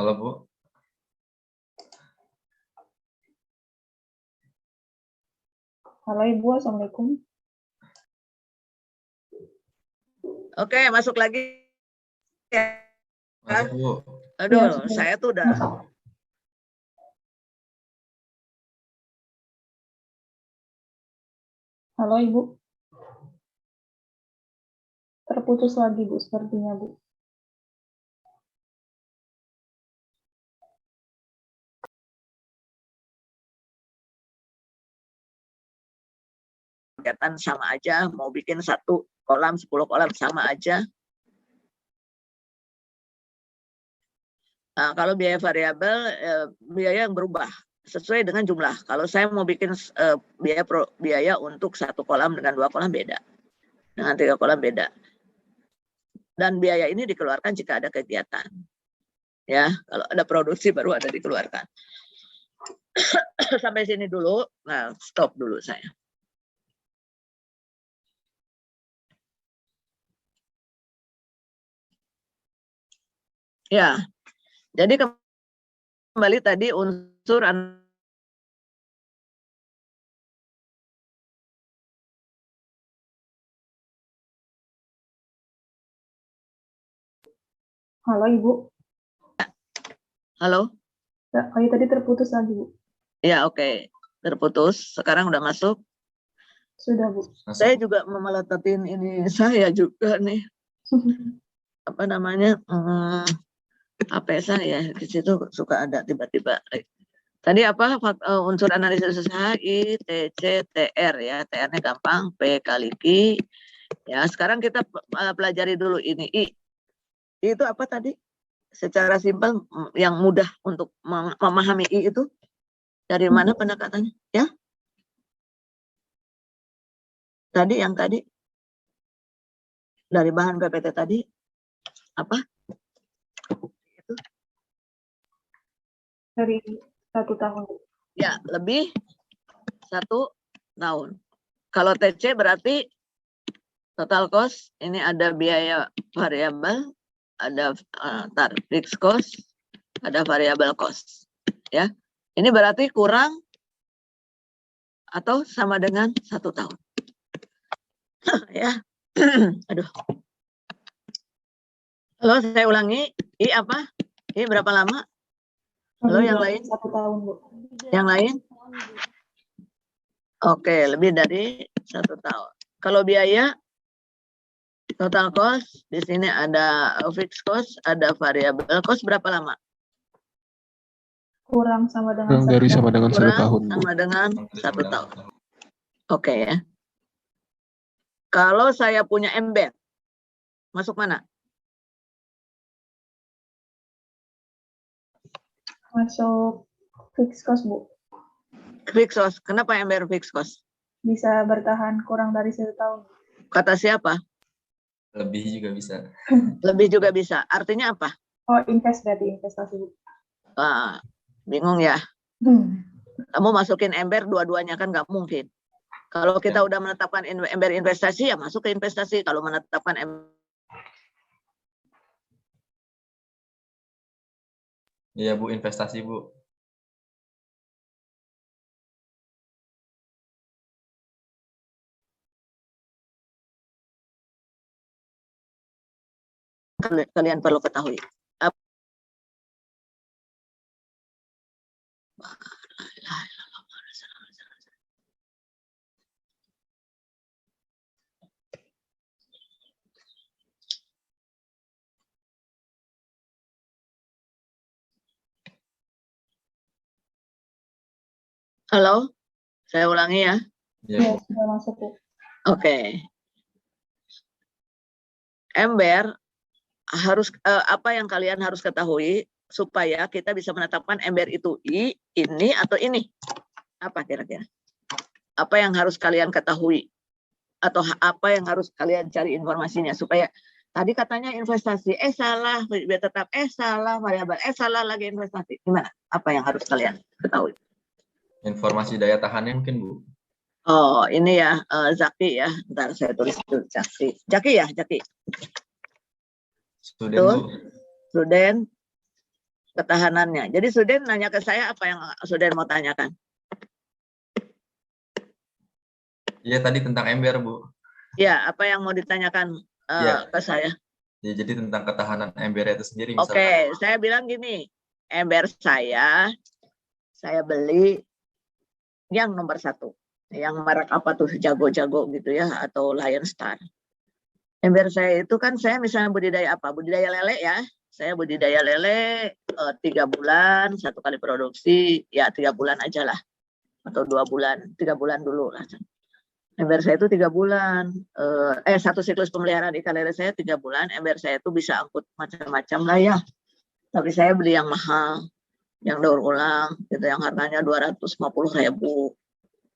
Halo Bu. Halo Ibu, Assalamualaikum. oke, masuk lagi ya. Masuk Bu. Aduh, Ya, sudah. saya tuh udah Halo Ibu. Terputus lagi Bu, sepertinya Bu. kegiatan sama aja, mau bikin 1 kolam, 10 kolam sama aja. Nah, kalau biaya variabel, biaya yang berubah sesuai dengan jumlah. Kalau saya mau bikin biaya untuk 1 kolam dengan 2 kolam beda, dengan 3 kolam beda. Dan biaya ini dikeluarkan jika ada kegiatan. Ya, kalau ada produksi baru ada dikeluarkan. Sampai sini dulu. Nah, stop dulu saya. Ya, jadi kembali tadi unsur Halo Ibu. halo. Ya, tadi terputus lagi Bu. Ya, oke. Terputus. Sekarang udah masuk. Sudah Bu. Masuk. Saya juga memeletotin ini saya juga nih. Apa namanya? HP saya di situ suka ada tiba-tiba. Tadi apa unsur analisis usaha I, T, C, TR ya. TR-nya gampang, P kali Q. Ya, sekarang kita pelajari dulu ini I. I itu apa tadi? Secara simpel yang mudah untuk memahami I itu dari mana pendekatannya? Ya. Tadi yang tadi dari bahan PPT tadi apa? Itu. Dari 1 tahun. Ya, lebih 1 tahun. Kalau TC berarti total cost, ini ada biaya variabel, ada fixed cost, ada variable cost. Ya, ini berarti kurang atau sama dengan 1 tahun. Ya, aduh. Halo, saya ulangi. I apa? I berapa lama? Halo, yang lain? 1 tahun Bu. Yang lain? Oke, lebih dari 1 tahun. Kalau biaya total cost, di sini ada fixed cost, ada variable cost berapa lama? Kurang sama dengan Kurang dari sama dengan 1 Kurang tahun, Bu. sama dengan 1 tahun. Oke ya. Kalau saya punya embed, masuk mana? Masuk fixed cost Bu. Fixed cost. Kenapa embed fixed cost? Bisa bertahan kurang dari 1 tahun. Kata siapa? Lebih juga bisa. Lebih juga bisa. Artinya apa? Oh, berarti investasi Bu. Bingung ya. Kamu masukin ember dua-duanya kan nggak mungkin. Kalau kita udah menetapkan ember investasi ya masuk ke investasi. Kalau menetapkan Iya Bu, investasi Bu. kalian perlu ketahui. Halo, Saya ulangi ya. Iya, Ya, Bu. sudah masuk, Bu. Oke. Ember harus apa yang kalian harus ketahui supaya kita bisa menetapkan ember itu ini atau ini. Apa kira-kira? Apa yang harus kalian ketahui? Atau apa yang harus kalian cari informasinya supaya tadi katanya investasi, salah, biar tetap, salah, variabel, salah lagi investasi. Gimana? Apa yang harus kalian ketahui? Informasi daya tahannya mungkin, Bu. Oh, ini ya, Zaki ya. Ntar saya tulis dulu, Zaki. Zaki ya, Zaki. Student, Betul. Bu. Student ketahanannya. Jadi student nanya ke saya apa yang student mau tanyakan. Iya, tadi tentang ember, Bu. Ya, apa yang mau ditanyakan Iya. ke saya? Ya, jadi tentang ketahanan ember itu sendiri. Oke, saya bilang gini, ember saya beli yang nomor 1. Yang merek apa tuh, jago-jago gitu ya, atau Lion Star. Ember saya itu kan saya misalnya budidaya apa? Budidaya lele ya. Saya budidaya lele 3 bulan, 1 kali produksi, ya 3 bulan aja lah. Atau 2 bulan, 3 bulan dulu lah. Ember saya itu 3 bulan. 1 siklus pemeliharaan ikan lele saya 3 bulan. Ember saya itu bisa angkut macam-macam lah ya. Tapi saya beli yang mahal, yang daur ulang, gitu, yang harganya 250.000.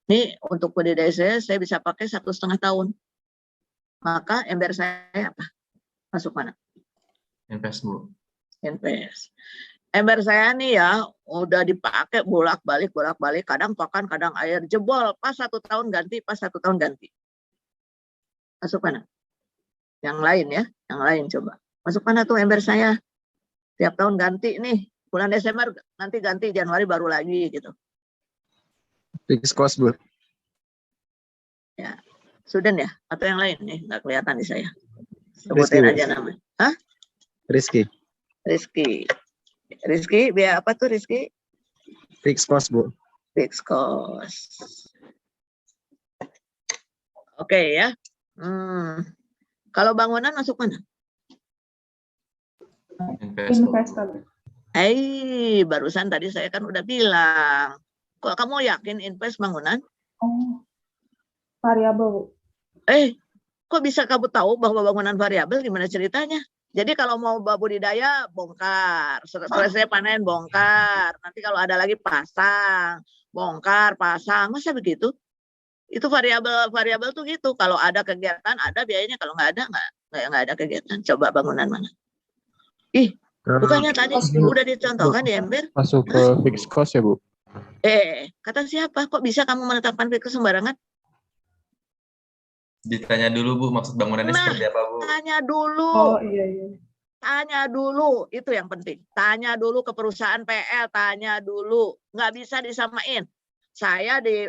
Ini untuk budidaya saya bisa pakai 1,5 tahun. Maka ember saya apa? Masuk mana? Invest, Bu. Invest. Ember saya nih ya udah dipakai bolak-balik, kadang pakan, kadang air, jebol, pas 1 tahun ganti, pas 1 tahun ganti. Masuk mana? Yang lain ya, yang lain coba. Masuk mana tuh ember saya? Tiap tahun ganti nih, bulan Desember nanti ganti, Januari baru lagi gitu. Fixed cost, Bu. Ya, student ya, atau yang lain nih, nggak kelihatan di saya. Rizky, Sebutin Bu. aja namanya. Hah? Rizky. Rizky, biaya apa tuh Rizky? Fixed cost, Bu. Fixed cost. Oke ya. Kalau bangunan masuk mana? Invest, Bu. Investor. Barusan tadi saya kan udah bilang. Kok kamu yakin invest bangunan? Oh, variabel, Bu. Kok bisa kamu tahu bahwa bangunan variabel? Gimana ceritanya? Jadi kalau mau budidaya bongkar, selesai panen bongkar, nanti kalau ada lagi pasang, bongkar, pasang, masa begitu? Itu variabel tuh gitu. Kalau ada kegiatan ada biayanya, kalau nggak ada kegiatan. Coba bangunan mana? Bukannya tadi udah dicontohkan di ember? Masuk ke fixed cost ya, Bu? Kata siapa? Kok bisa kamu menetapkan fixed sembarangan? Ditanya dulu, Bu, maksud bangunannya seperti apa, Bu? Tanya dulu. Oh, iya. Tanya dulu, itu yang penting. Tanya dulu ke perusahaan PL, tanya dulu. Nggak bisa disamain. Saya di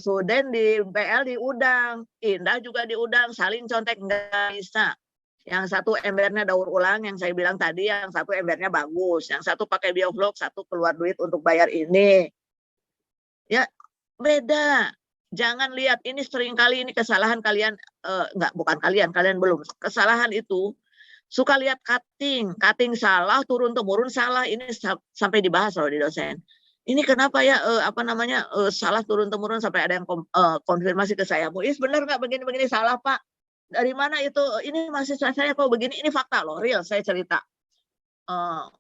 Suden di PL diudang, Indah juga diudang, saling contek, nggak bisa. Yang satu embernya daur ulang, yang saya bilang tadi, yang satu embernya bagus, yang satu pakai bioflok, satu keluar duit untuk bayar ini. Ya, beda. Jangan lihat ini seringkali ini kesalahan kalian, bukan kalian belum. Kesalahan itu suka lihat cutting salah, turun-temurun salah. Ini sampai dibahas loh di dosen. Ini kenapa ya salah turun-temurun sampai ada yang konfirmasi ke saya. Muiz benar nggak begini-begini salah Pak? Dari mana itu? Ini mahasiswa saya kok begini? Ini fakta loh, real saya cerita.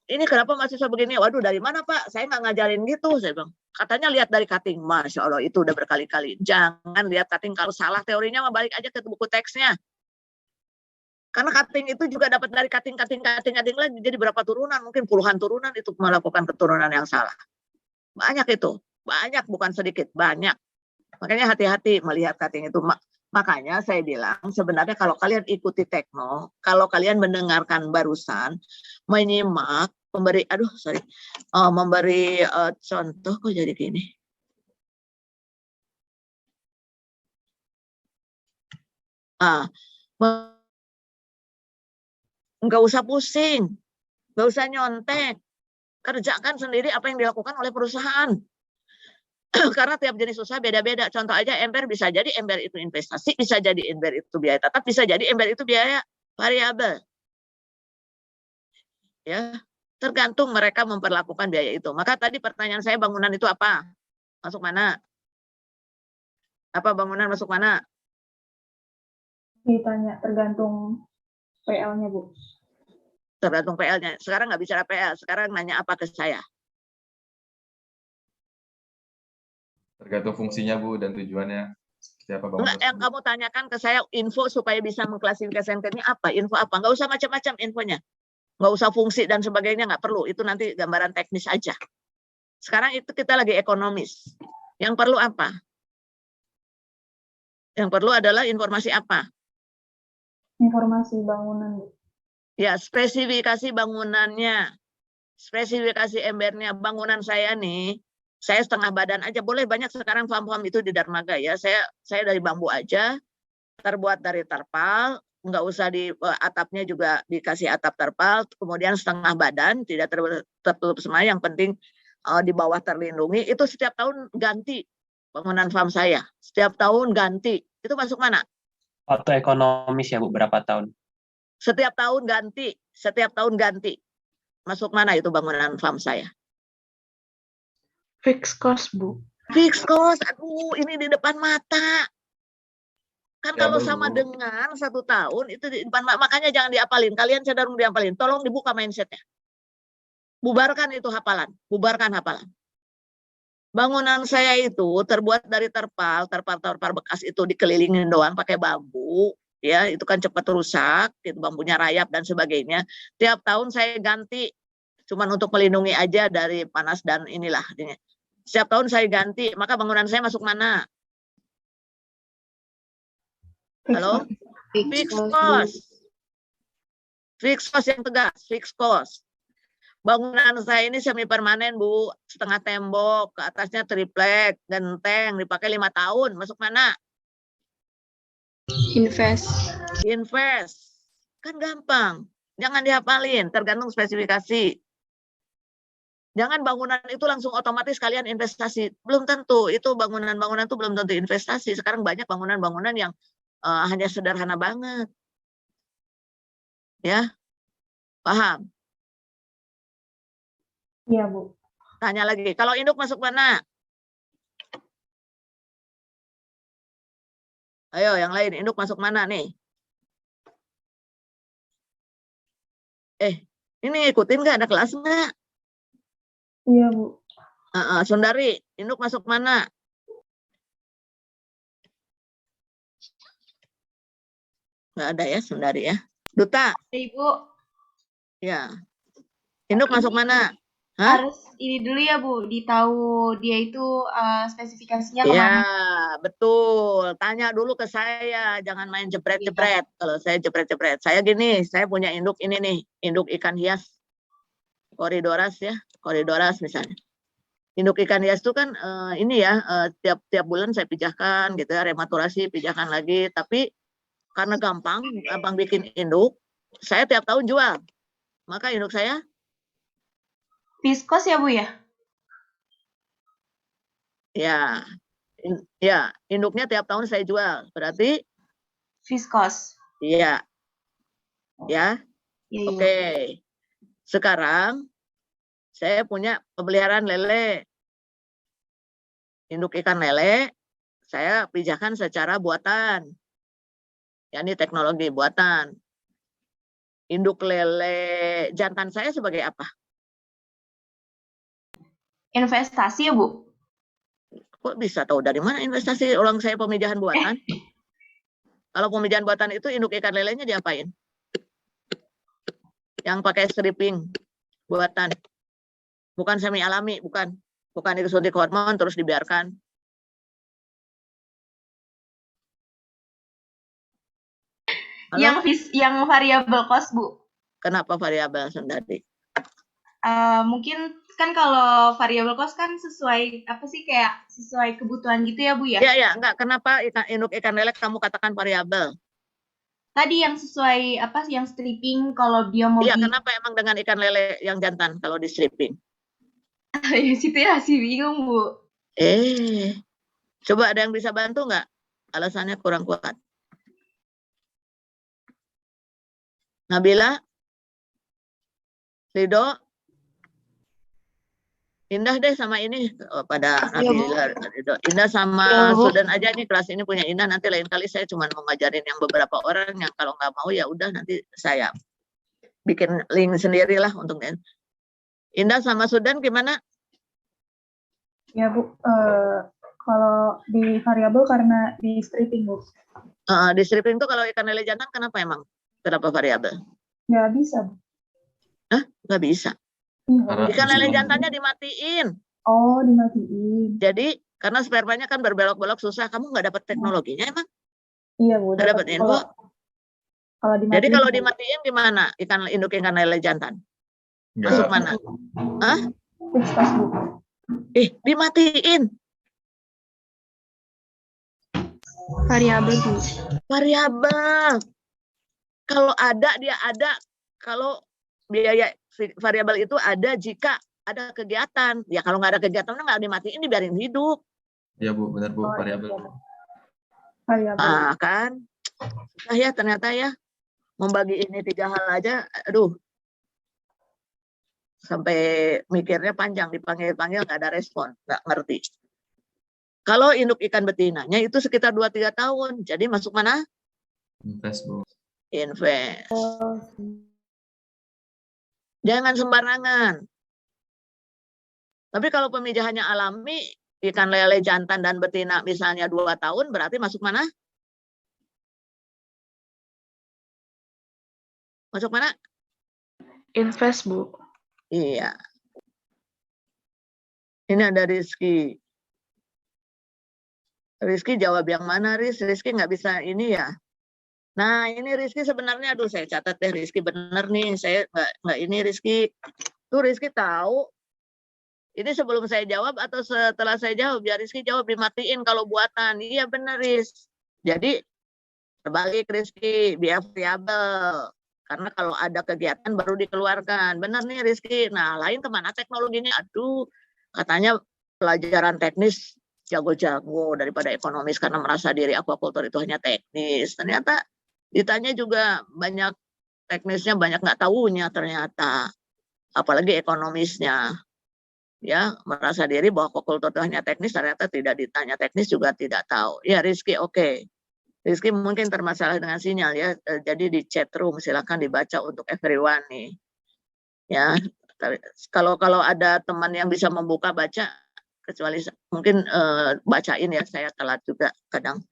Ini kenapa mahasiswa begini? Waduh, dari mana Pak? Saya nggak ngajarin gitu, saya bilang. Katanya lihat dari cutting. Masya Allah, itu udah berkali-kali. Jangan lihat cutting, kalau salah teorinya mah balik aja ke buku teksnya. Karena cutting itu juga dapat dari cutting lagi. Jadi berapa turunan? Mungkin puluhan turunan itu melakukan keturunan yang salah. Banyak itu. Banyak, bukan sedikit. Banyak. Makanya hati-hati melihat cutting itu. Makanya saya bilang sebenarnya kalau kalian ikuti tekno, kalau kalian mendengarkan barusan, menyimak, memberi contoh kok jadi gini. Nggak usah pusing, nggak usah nyontek, kerjakan sendiri apa yang dilakukan oleh perusahaan. Karena tiap jenis usaha beda-beda. Contoh aja ember, bisa jadi ember itu investasi, bisa jadi ember itu biaya tetap, bisa jadi ember itu biaya variabel. Ya, tergantung mereka memperlakukan biaya itu. Maka tadi pertanyaan saya, bangunan itu apa? Masuk mana? Apa bangunan masuk mana? Ditanya tergantung PL-nya, Bu. Tergantung PL-nya. Sekarang nggak bicara PL, sekarang nanya apa ke saya? Tergantung fungsinya Bu dan tujuannya. Siapa Enggak, bangunan yang kamu tanyakan ke saya info supaya bisa mengklasifikasikan ini apa? Info apa? Nggak usah macam-macam infonya. Nggak usah fungsi dan sebagainya, nggak perlu. Itu nanti gambaran teknis aja. Sekarang itu kita lagi ekonomis. Yang perlu apa? Yang perlu adalah informasi apa? Informasi bangunan, Bu. Ya, spesifikasi bangunannya. Spesifikasi embernya. Bangunan saya nih, saya setengah badan aja. Boleh banyak sekarang farm-farm itu di dermaga ya. Saya dari bambu aja, terbuat dari terpal, nggak usah di atapnya juga dikasih atap terpal, kemudian setengah badan, tidak tertutup semua, yang penting di bawah terlindungi. Itu setiap tahun ganti bangunan farm saya. Setiap tahun ganti. Itu masuk mana? Waktu ekonomis ya Bu, berapa tahun? Setiap tahun ganti. Setiap tahun ganti. Masuk mana itu bangunan farm saya? Fixed cost, Bu. Fixed cost. Aduh, ini di depan mata. Kan Ya, kalau Bu. sama dengan 1 tahun, itu di depan mata. Makanya jangan diapalin. Kalian cenderung diapalin. Tolong dibuka mindsetnya. Bubarkan itu hafalan. Bubarkan hafalan. Bangunan saya itu terbuat dari terpal bekas itu dikelilingin doang pakai bambu, ya itu kan cepat rusak, itu bambunya rayap dan sebagainya. Tiap tahun saya ganti, cuman untuk melindungi aja dari panas dan inilah. Setiap tahun saya ganti, maka bangunan saya masuk mana? Halo? Fixed cost. Fixed cost yang tegas, fixed cost. Bangunan saya ini semi permanen, Bu, setengah tembok, ke atasnya triplek, genteng, dipakai 5 tahun, masuk mana? Invest. Invest, kan gampang, jangan dihafalin, tergantung spesifikasi. Jangan bangunan itu langsung otomatis kalian investasi, belum tentu, itu bangunan-bangunan itu belum tentu investasi. Sekarang banyak bangunan-bangunan yang hanya sederhana banget, ya, paham? Iya, Bu. Tanya lagi, kalau induk masuk mana? Ayo, yang lain, induk masuk mana nih? Ini ikutin nggak? Ada kelas nggak? Iya, Bu. Sundari, induk masuk mana? Nggak ada ya, Sundari ya. Duta, Ibu, ya. Induk masuk mana? Hah? harus ini dulu ya Bu, ditahu dia itu spesifikasinya Ya, kemana. betul. Tanya dulu ke saya, jangan main jepret-jepret. Kalau saya jepret-jepret, saya gini, saya punya induk ini nih, induk ikan hias, koridoras ya, koridoras misalnya. Induk ikan hias itu kan ini ya, tiap bulan saya pijahkan gitu ya, rematurasi, pijahkan lagi. Tapi karena gampang bikin induk, saya tiap tahun jual. Maka induk saya Viskos ya Bu ya? ya, induknya tiap tahun saya jual. Berarti Viskos. iya. Ya. Iya, iya. Oke. Sekarang saya punya pemeliharaan lele. Induk ikan lele saya pijahkan secara buatan. Ya, ini teknologi buatan. Induk lele jantan saya sebagai apa? Investasi ya Bu? Kok bisa tahu dari mana investasi? Orang saya pemijahan buatan. Kalau pemijahan buatan itu induk ikan lelenya diapain? Yang pakai stripping buatan. Bukan semi alami, bukan. Bukan disuntik hormon terus dibiarkan. Halo? Yang variable cost Bu. Kenapa variabel Sundari? Mungkin kan kalau variable cost kan sesuai apa sih, kayak sesuai kebutuhan gitu ya Bu ya? Ya, enggak. Kenapa induk ikan lele kamu katakan variabel? Tadi yang sesuai apa, yang stripping kalau dia mau Iya, kenapa emang dengan ikan lele yang jantan kalau di stripping? Ya situ ya, masih bingung Bu. Coba ada yang bisa bantu nggak? Alasannya kurang kuat. Nabila? Rido? Indah deh sama ini pada Iya, Bu. Nabila, Ridho. Indah sama Iya, Bu. Sudan aja nih, kelas ini punya Indah. Nanti lain kali saya cuma mau ngajarin yang beberapa orang, yang kalau nggak mau ya udah nanti saya bikin link sendiri lah untuk Indah sama Sudan gimana? Ya Bu, kalau di variabel karena di stripping Bu. Di stripping tuh kalau ikan lele jantan kenapa emang? Kenapa variabel? Nggak bisa Bu. Nggak bisa. Iya. Ikan lele jantannya dimatiin. Oh, dimatiin. Jadi karena spermanya kan berbelok-belok susah, kamu nggak dapat teknologinya emang? Iya Bu. Nggak dapat info? Kalau dimatiin. Jadi kalau dimatiin gimana? Induk ikan lele jantan? Masuk Enggak. mana? Fix cost Bu. Dimatiin. Variabel, Bu. Variabel. Kalau ada dia ada. Kalau biaya variabel itu ada jika ada kegiatan. Ya kalau nggak ada kegiatan nggak dimatiin, dibiarin hidup. Iya Bu, benar Bu, variabel. Variabel. Kan? Nah ya ternyata ya membagi ini 3 hal aja, aduh. Sampai mikirnya panjang, dipanggil-panggil nggak ada respon, nggak ngerti. Kalau induk ikan betinanya itu sekitar 2-3 tahun. Jadi masuk mana? Invest Bu. Invest. Jangan sembarangan. Tapi kalau pemijahannya alami, ikan lele jantan dan betina misalnya 2 tahun, berarti masuk mana? Masuk mana? Invest, Bu. Iya. Ini ada Rizky. Rizky jawab yang mana, Riz? Rizky nggak bisa ini ya. Nah, ini Rizky sebenarnya, aduh saya catat deh, Rizky bener nih, saya nggak ini Rizky. Tuh Rizky tahu. Ini sebelum saya jawab atau setelah saya jawab, biar Rizky jawab dimatiin kalau buatan. Iya bener Riz. Jadi terbalik Rizky, biar variabel. Karena kalau ada kegiatan baru dikeluarkan. Bener nih Rizky. Nah, lain kemana teknologinya? Aduh, katanya pelajaran teknis jago-jago daripada ekonomis karena merasa diri aquaculture itu hanya teknis. Ternyata ditanya juga banyak teknisnya, banyak nggak tahunya ternyata. Apalagi ekonomisnya. Ya, merasa diri bahwa aquaculture itu hanya teknis, ternyata tidak ditanya teknis juga tidak tahu. Ya, Rizky oke. Rizky mungkin termasalah dengan sinyal ya. Jadi di chat room silakan dibaca untuk everyone nih. Ya, kalau ada teman yang bisa membuka baca, kecuali mungkin bacain ya, saya telat juga kadang.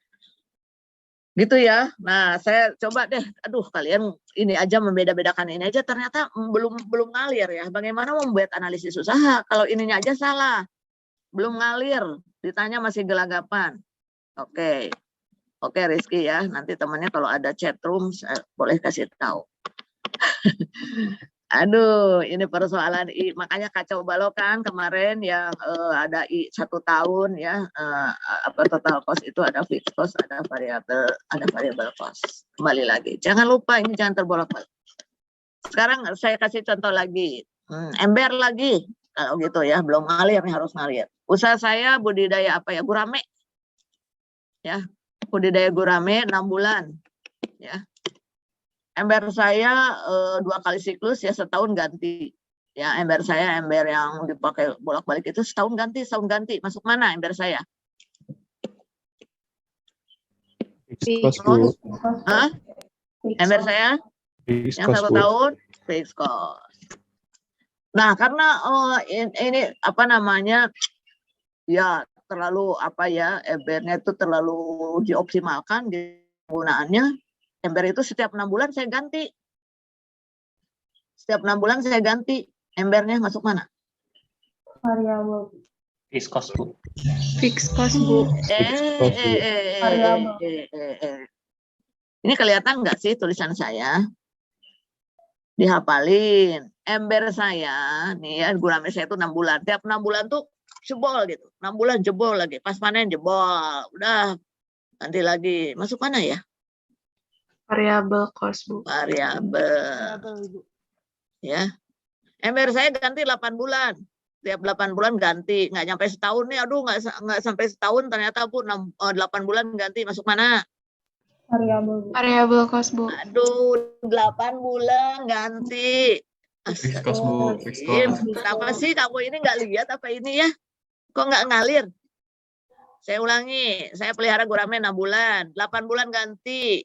Gitu ya. Nah, saya coba deh. Aduh, kalian ini aja membeda-bedakan ini aja ternyata belum ngalir ya. Bagaimana membuat analisis usaha kalau ininya aja salah. Belum ngalir, ditanya masih gelagapan. Oke. Oke, Rizky ya. Nanti temannya kalau ada chat room boleh kasih tahu. Aduh, ini persoalan makanya kacau balau kan kemarin yang ada 1 tahun ya, total cost itu ada fixed cost, ada variable cost. Kembali lagi, jangan lupa ini jangan terbolak-balik. Sekarang saya kasih contoh lagi, ember lagi, kalau gitu ya, belum ngalir nih, harus ngalir. Usaha saya budidaya apa ya, gurame, ya, budidaya gurame 6 bulan, ya. Ember saya 2 kali siklus ya, setahun ganti. Ya, ember saya ember yang dipakai bolak-balik itu setahun ganti. Masuk mana ember saya? Fixed cost, Bu. Hah? Ember saya Fixed yang cost, 1 Bu. tahun fixed cost. Nah, karena ini apa namanya? Ya, terlalu apa ya, embernya itu terlalu dioptimalkan penggunaannya. Ember itu setiap 6 bulan saya ganti. Setiap 6 bulan saya ganti. Embernya masuk mana? Variabel. Fixed cost, Bu. Fixed cost, Bu. Ini kelihatan nggak sih tulisan saya? Dihafalin. Ember saya, nih ya, gurame saya itu 6 bulan. Tiap 6 bulan tuh jebol gitu. 6 bulan jebol lagi. Pas panen jebol. Udah, ganti lagi. Masuk mana ya? Variable cost, Bu. Variabel. Ya. Ember saya ganti 8 bulan. Tiap 8 bulan ganti. Nggak nyampe setahun nih. Aduh, nggak sampai setahun. Ternyata Bu 8 bulan ganti. Masuk mana? Variabel. Variable cost, Bu. Aduh, 8 bulan ganti. Fixed cost Bu, fixed cost. Kenapa sih kamu ini nggak lihat apa ini ya? Kok nggak ngalir? Saya ulangi, saya pelihara gurame 6 bulan, 8 bulan ganti,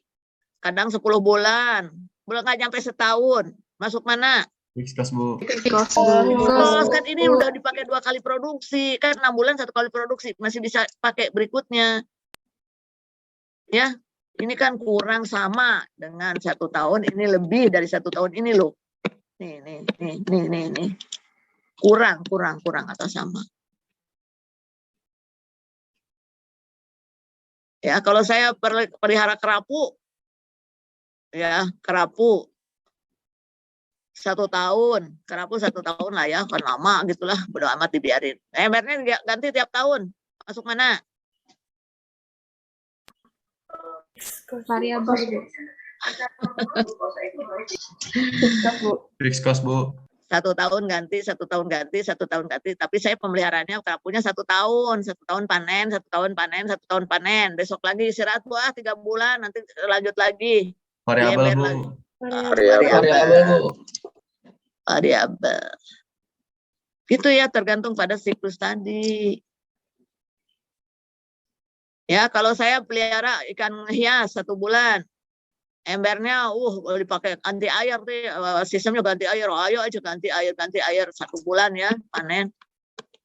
kadang 10 bulan, belum nggak nyampe setahun. Masuk mana? Fixed cost Bu. Fixed cost, Bu. Cost kan ini udah dipakai 2 kali produksi, kan 6 bulan 1 kali produksi, masih bisa pakai berikutnya. Ya, ini kan kurang sama dengan 1 tahun, ini lebih dari 1 tahun ini loh. Nih. Kurang atau sama. Ya, kalau saya pelihara kerapu, ya kerapu 1 tahun, kerapu 1 tahun lah ya, kan lama gitulah, bodo amat dibiarin. Embernya ganti tiap tahun, masuk mana? Variabel, Bu. Fixed cost, Bu. Fixed cost Bu. 1 tahun ganti, 1 tahun ganti, 1 tahun ganti. Tapi saya pemeliharaannya kerapunya 1 tahun, 1 tahun panen, 1 tahun panen, 1 tahun panen. Besok lagi istirahat Bu, 3 bulan, nanti lanjut lagi. Variabel Diember Bu. lagi. Variabel, Bu. Variabel. Gitu ya, tergantung pada siklus tadi. Ya, kalau saya pelihara ikan hias 1 bulan, embernya, boleh dipakai ganti air nih, sistemnya ganti air, ayo aja ganti air 1 bulan ya, panen.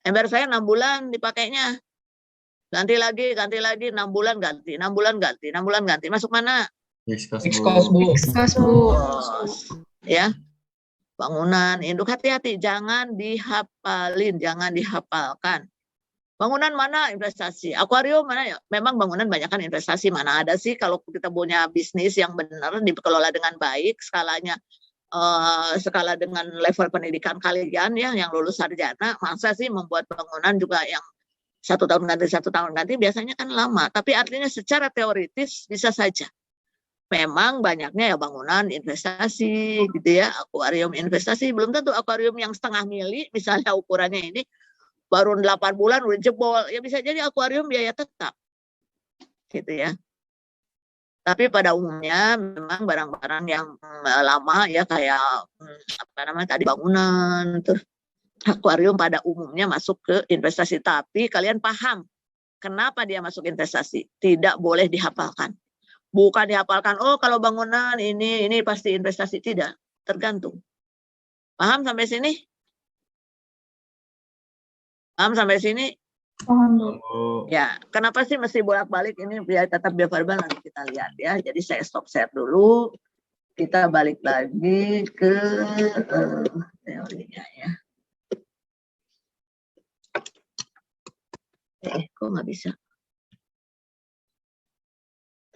Ember saya 6 bulan dipakainya, ganti lagi, 6 bulan ganti, 6 bulan ganti, masuk mana? Fixed cost Fixed Bu. cost, Bu. Fixed cost, Bu. Ya, bangunan induk, hati-hati, jangan dihafalin, jangan dihafalkan. Bangunan mana investasi, akuarium mana ya? Memang bangunan banyakkan investasi, mana ada sih kalau kita punya bisnis yang benar dikelola dengan baik, skalanya skala dengan level pendidikan kalian ya, yang lulus sarjana, masa sih membuat bangunan juga yang 1 tahun ganti 1 tahun ganti, biasanya kan lama. Tapi artinya secara teoritis bisa saja. Memang banyaknya ya bangunan investasi gitu ya, akuarium investasi, belum tentu akuarium yang 1/2 mili misalnya ukurannya ini baru 8 bulan udah jebol, ya bisa jadi akuarium biaya tetap gitu ya. Tapi pada umumnya memang barang-barang yang lama ya, kayak apa namanya tadi, bangunan, terus akuarium pada umumnya masuk ke investasi. Tapi kalian paham kenapa dia masuk investasi? Tidak boleh dihafalkan. Bukan dihafalkan, oh kalau bangunan ini pasti investasi, tidak, tergantung. Paham sampai sini? Paham sampai sini? Paham, Bu. Bu. Ya, kenapa sih mesti bolak-balik ini biar tetap variabel, nanti kita lihat ya. Jadi saya stop share dulu. Kita balik lagi ke teorinya ya. Kok nggak bisa?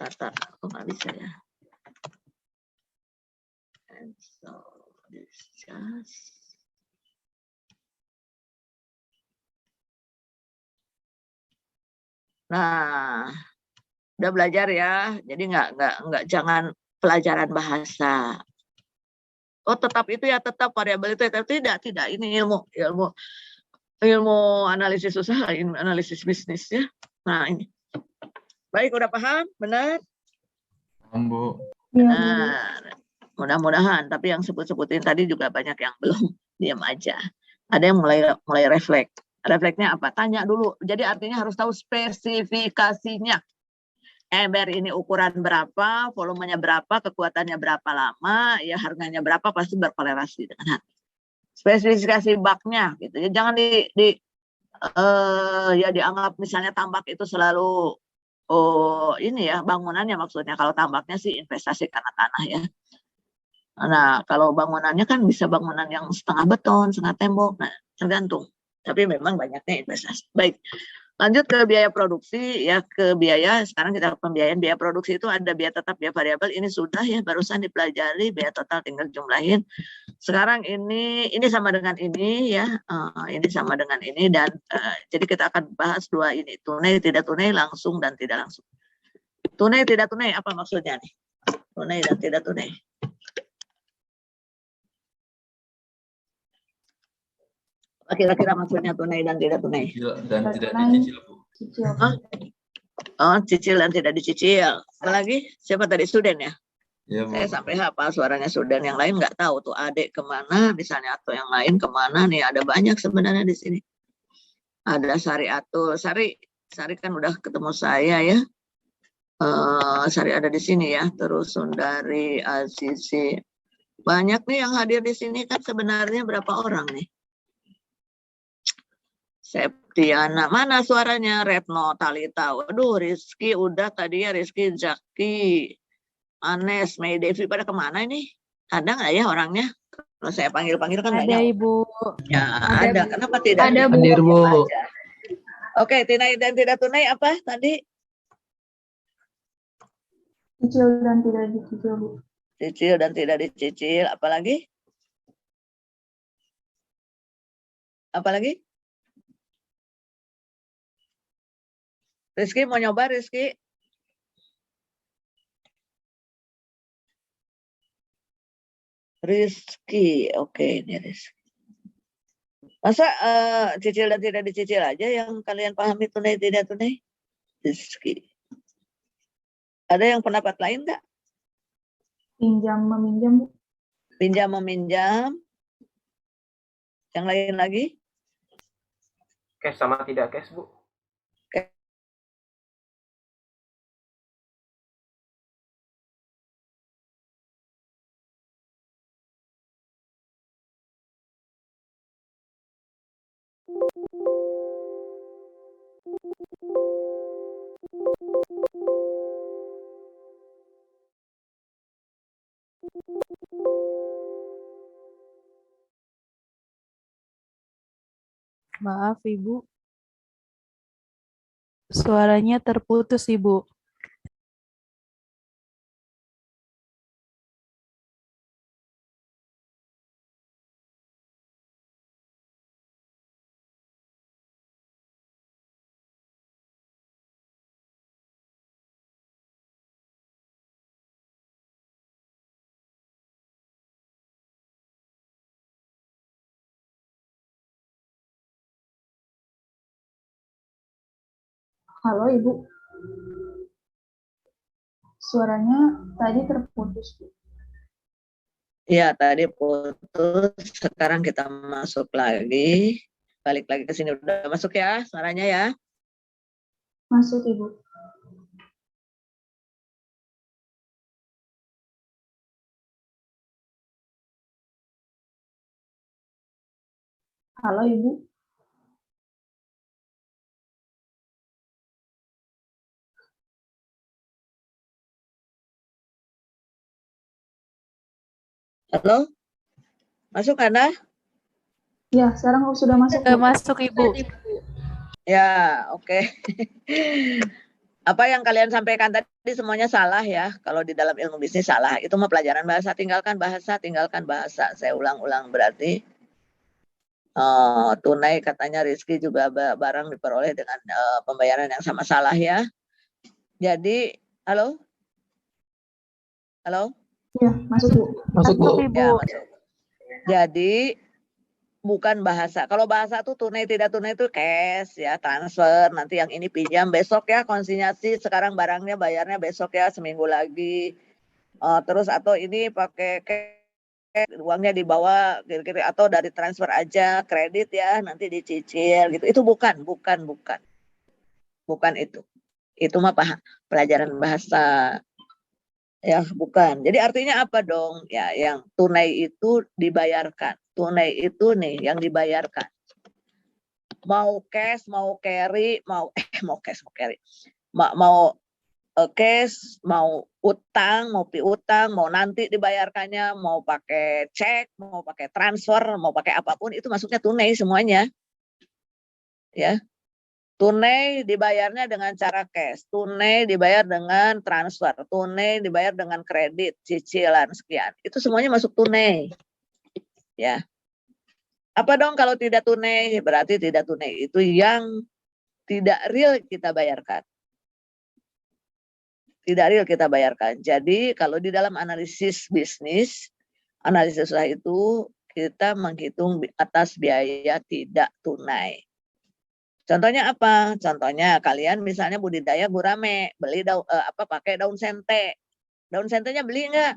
Tata, kok nggak bisa ya? And so this just Nah, udah belajar ya. Jadi nggak jangan pelajaran bahasa. Oh, tetap itu ya, tetap variabel itu ya. Tidak. Ini ilmu analisis usaha, analisis bisnis ya. Nah, ini. Baik, udah paham? Benar? Paham Bu. Iya, Bu. Benar. Mudah-mudahan, tapi yang sebut-sebutin tadi juga banyak yang belum, diam aja. Ada yang mulai refleks. Refleksnya apa? Tanya dulu. Jadi artinya harus tahu spesifikasinya. Ember ini ukuran berapa, volumenya berapa, kekuatannya berapa lama, ya harganya berapa, pasti berkorelasi dengan harga. Spesifikasi baknya gitu. Ya, jangan dianggap misalnya tambak itu selalu ini ya bangunannya, maksudnya. Kalau tambaknya sih investasi karena tanah ya. Nah, kalau bangunannya kan bisa bangunan yang setengah beton, setengah tembok, nah tergantung. Tapi memang banyaknya investasi. Baik, lanjut ke biaya produksi ya, ke biaya. Sekarang kita pembiayaan biaya produksi itu ada biaya tetap, biaya variabel. Ini sudah ya, barusan dipelajari, biaya total tinggal jumlahin. Sekarang ini sama dengan ini ya, ini sama dengan ini, dan jadi kita akan bahas 2 ini, tunai, tidak tunai, langsung dan tidak langsung. Tunai, tidak tunai, apa maksudnya nih? Tunai dan tidak tunai. Kira-kira maksudnya tunai dan tidak tunai. Cicil dan tidak dicicil Bu. Cicil. Oh, cicil dan tidak dicicil. Apa lagi? Siapa tadi, student ya? Iya, Bu. Saya sampai hafal suaranya Sudan, yang lain nggak tahu tuh adik kemana misalnya atau yang lain kemana nih, ada banyak sebenarnya di sini. Ada Sari Atul, Sari kan udah ketemu saya ya. Sari ada di sini ya, terus Sundari, Azizi, banyak nih yang hadir di sini kan sebenarnya berapa orang nih? Septiana, mana suaranya? Retno, Talita, waduh Rizky udah tadi ya, Rizky, Zaki, Anes, Mei Devi pada kemana ini? Ada nggak ya orangnya? Kalau saya panggil-panggil kan Ada banyak. Ibu. Ya ada. Kenapa tidak? Ada, Bu. Hadir, Bu. Aja. Oke, tunai dan tidak tunai apa tadi? Cicil dan tidak dicicil, Bu. Cicil dan tidak dicicil. Apalagi? Apalagi? Rizky mau nyoba, Rizky? Rizky, oke ini Rizky. Masa cicil dan tidak dicicil aja yang kalian pahami tunai tidak tunai? Rizky. Ada yang pendapat lain nggak? Pinjam meminjam, Bu. Pinjam meminjam. Yang lain lagi? Cash sama tidak cash, Bu. Maaf Ibu. Suaranya terputus Ibu. Halo, Ibu. Suaranya tadi terputus, Bu. Ya, tadi putus. Sekarang kita masuk lagi. Balik lagi ke sini. Udah masuk ya suaranya ya? Masuk, Ibu. Halo, Ibu. Halo? Masuk Anda? Ya, sekarang sudah masuk, Sudah Bu. masuk Ibu. Ya, oke. Apa yang kalian sampaikan tadi semuanya salah ya. Kalau di dalam ilmu bisnis salah. Itu mah pelajaran bahasa, tinggalkan bahasa, tinggalkan bahasa. Saya ulang-ulang berarti. Tunai katanya Rizky juga barang diperoleh dengan pembayaran yang sama, salah ya. Jadi, halo? Halo? Ya, masuk, Bu. Masuk, Bu. Ibu. Ya, masuk. Jadi bukan bahasa. Kalau bahasa tuh tunai tidak tunai itu cash ya, transfer. Nanti yang ini pinjam besok ya, konsinyasi. Sekarang barangnya bayarnya besok ya, seminggu lagi. Terus atau ini pakai cash, uangnya dibawa kira-kira atau dari transfer aja, kredit ya, nanti dicicil gitu. Itu bukan itu. Itu mah pelajaran bahasa. Ya, bukan. Jadi artinya apa dong? Ya, yang tunai itu dibayarkan. Tunai itu nih yang dibayarkan. Mau cash, mau carry, mau cash, mau carry. Mau cash, mau utang, mau piutang, mau nanti dibayarkannya, mau pakai cek, mau pakai transfer, mau pakai apapun itu masuknya tunai semuanya. Ya. Tunai dibayarnya dengan cara cash, tunai dibayar dengan transfer, tunai dibayar dengan kredit, cicilan sekian. Itu semuanya masuk tunai. Ya. Apa dong kalau tidak tunai? Berarti tidak tunai itu yang tidak real kita bayarkan. Tidak real kita bayarkan. Jadi kalau di dalam analisis bisnis, analisis usaha itu kita menghitung atas biaya tidak tunai. Contohnya apa? Contohnya kalian misalnya budidaya gurame, beli pakai daun sente. Daun sentenya beli nggak?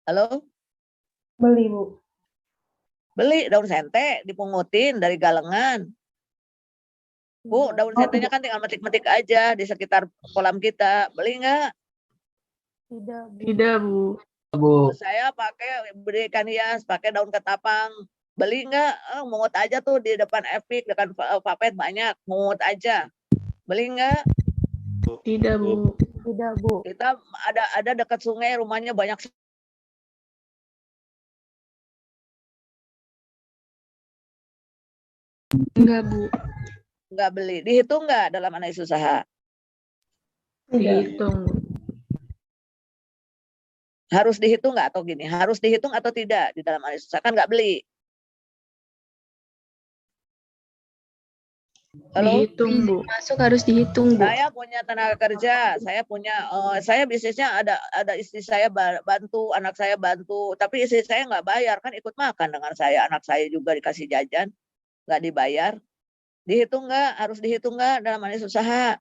Halo? Beli, Bu. Beli daun sente, dipungutin dari galengan. Bu, daun sentenya kan tinggal metik-metik aja di sekitar kolam kita. Beli nggak? Tidak, Bu. Tidak, Bu. Bu. Saya pakai beli ikan hias, pakai daun ketapang. Beli nggak? Mungut aja tuh di depan Epic, depan Papet banyak. Mungut aja. Beli nggak? Tidak, Bu. Tidak, Bu. Kita ada dekat sungai, rumahnya banyak. Enggak, Bu. Nggak beli. Dihitung nggak dalam analisis usaha? Dihitung, Bu. Harus dihitung nggak atau gini? Harus dihitung atau tidak di dalam analisis usaha? Kan nggak beli. Halo? Dihitung, Bu. Masuk harus dihitung, Bu. Saya punya tenaga kerja, saya bisnisnya ada istri saya bantu, anak saya bantu, tapi istri saya nggak bayar, kan ikut makan dengan saya, anak saya juga dikasih jajan, nggak dibayar. Dihitung nggak? Harus dihitung nggak dalam analisis usaha?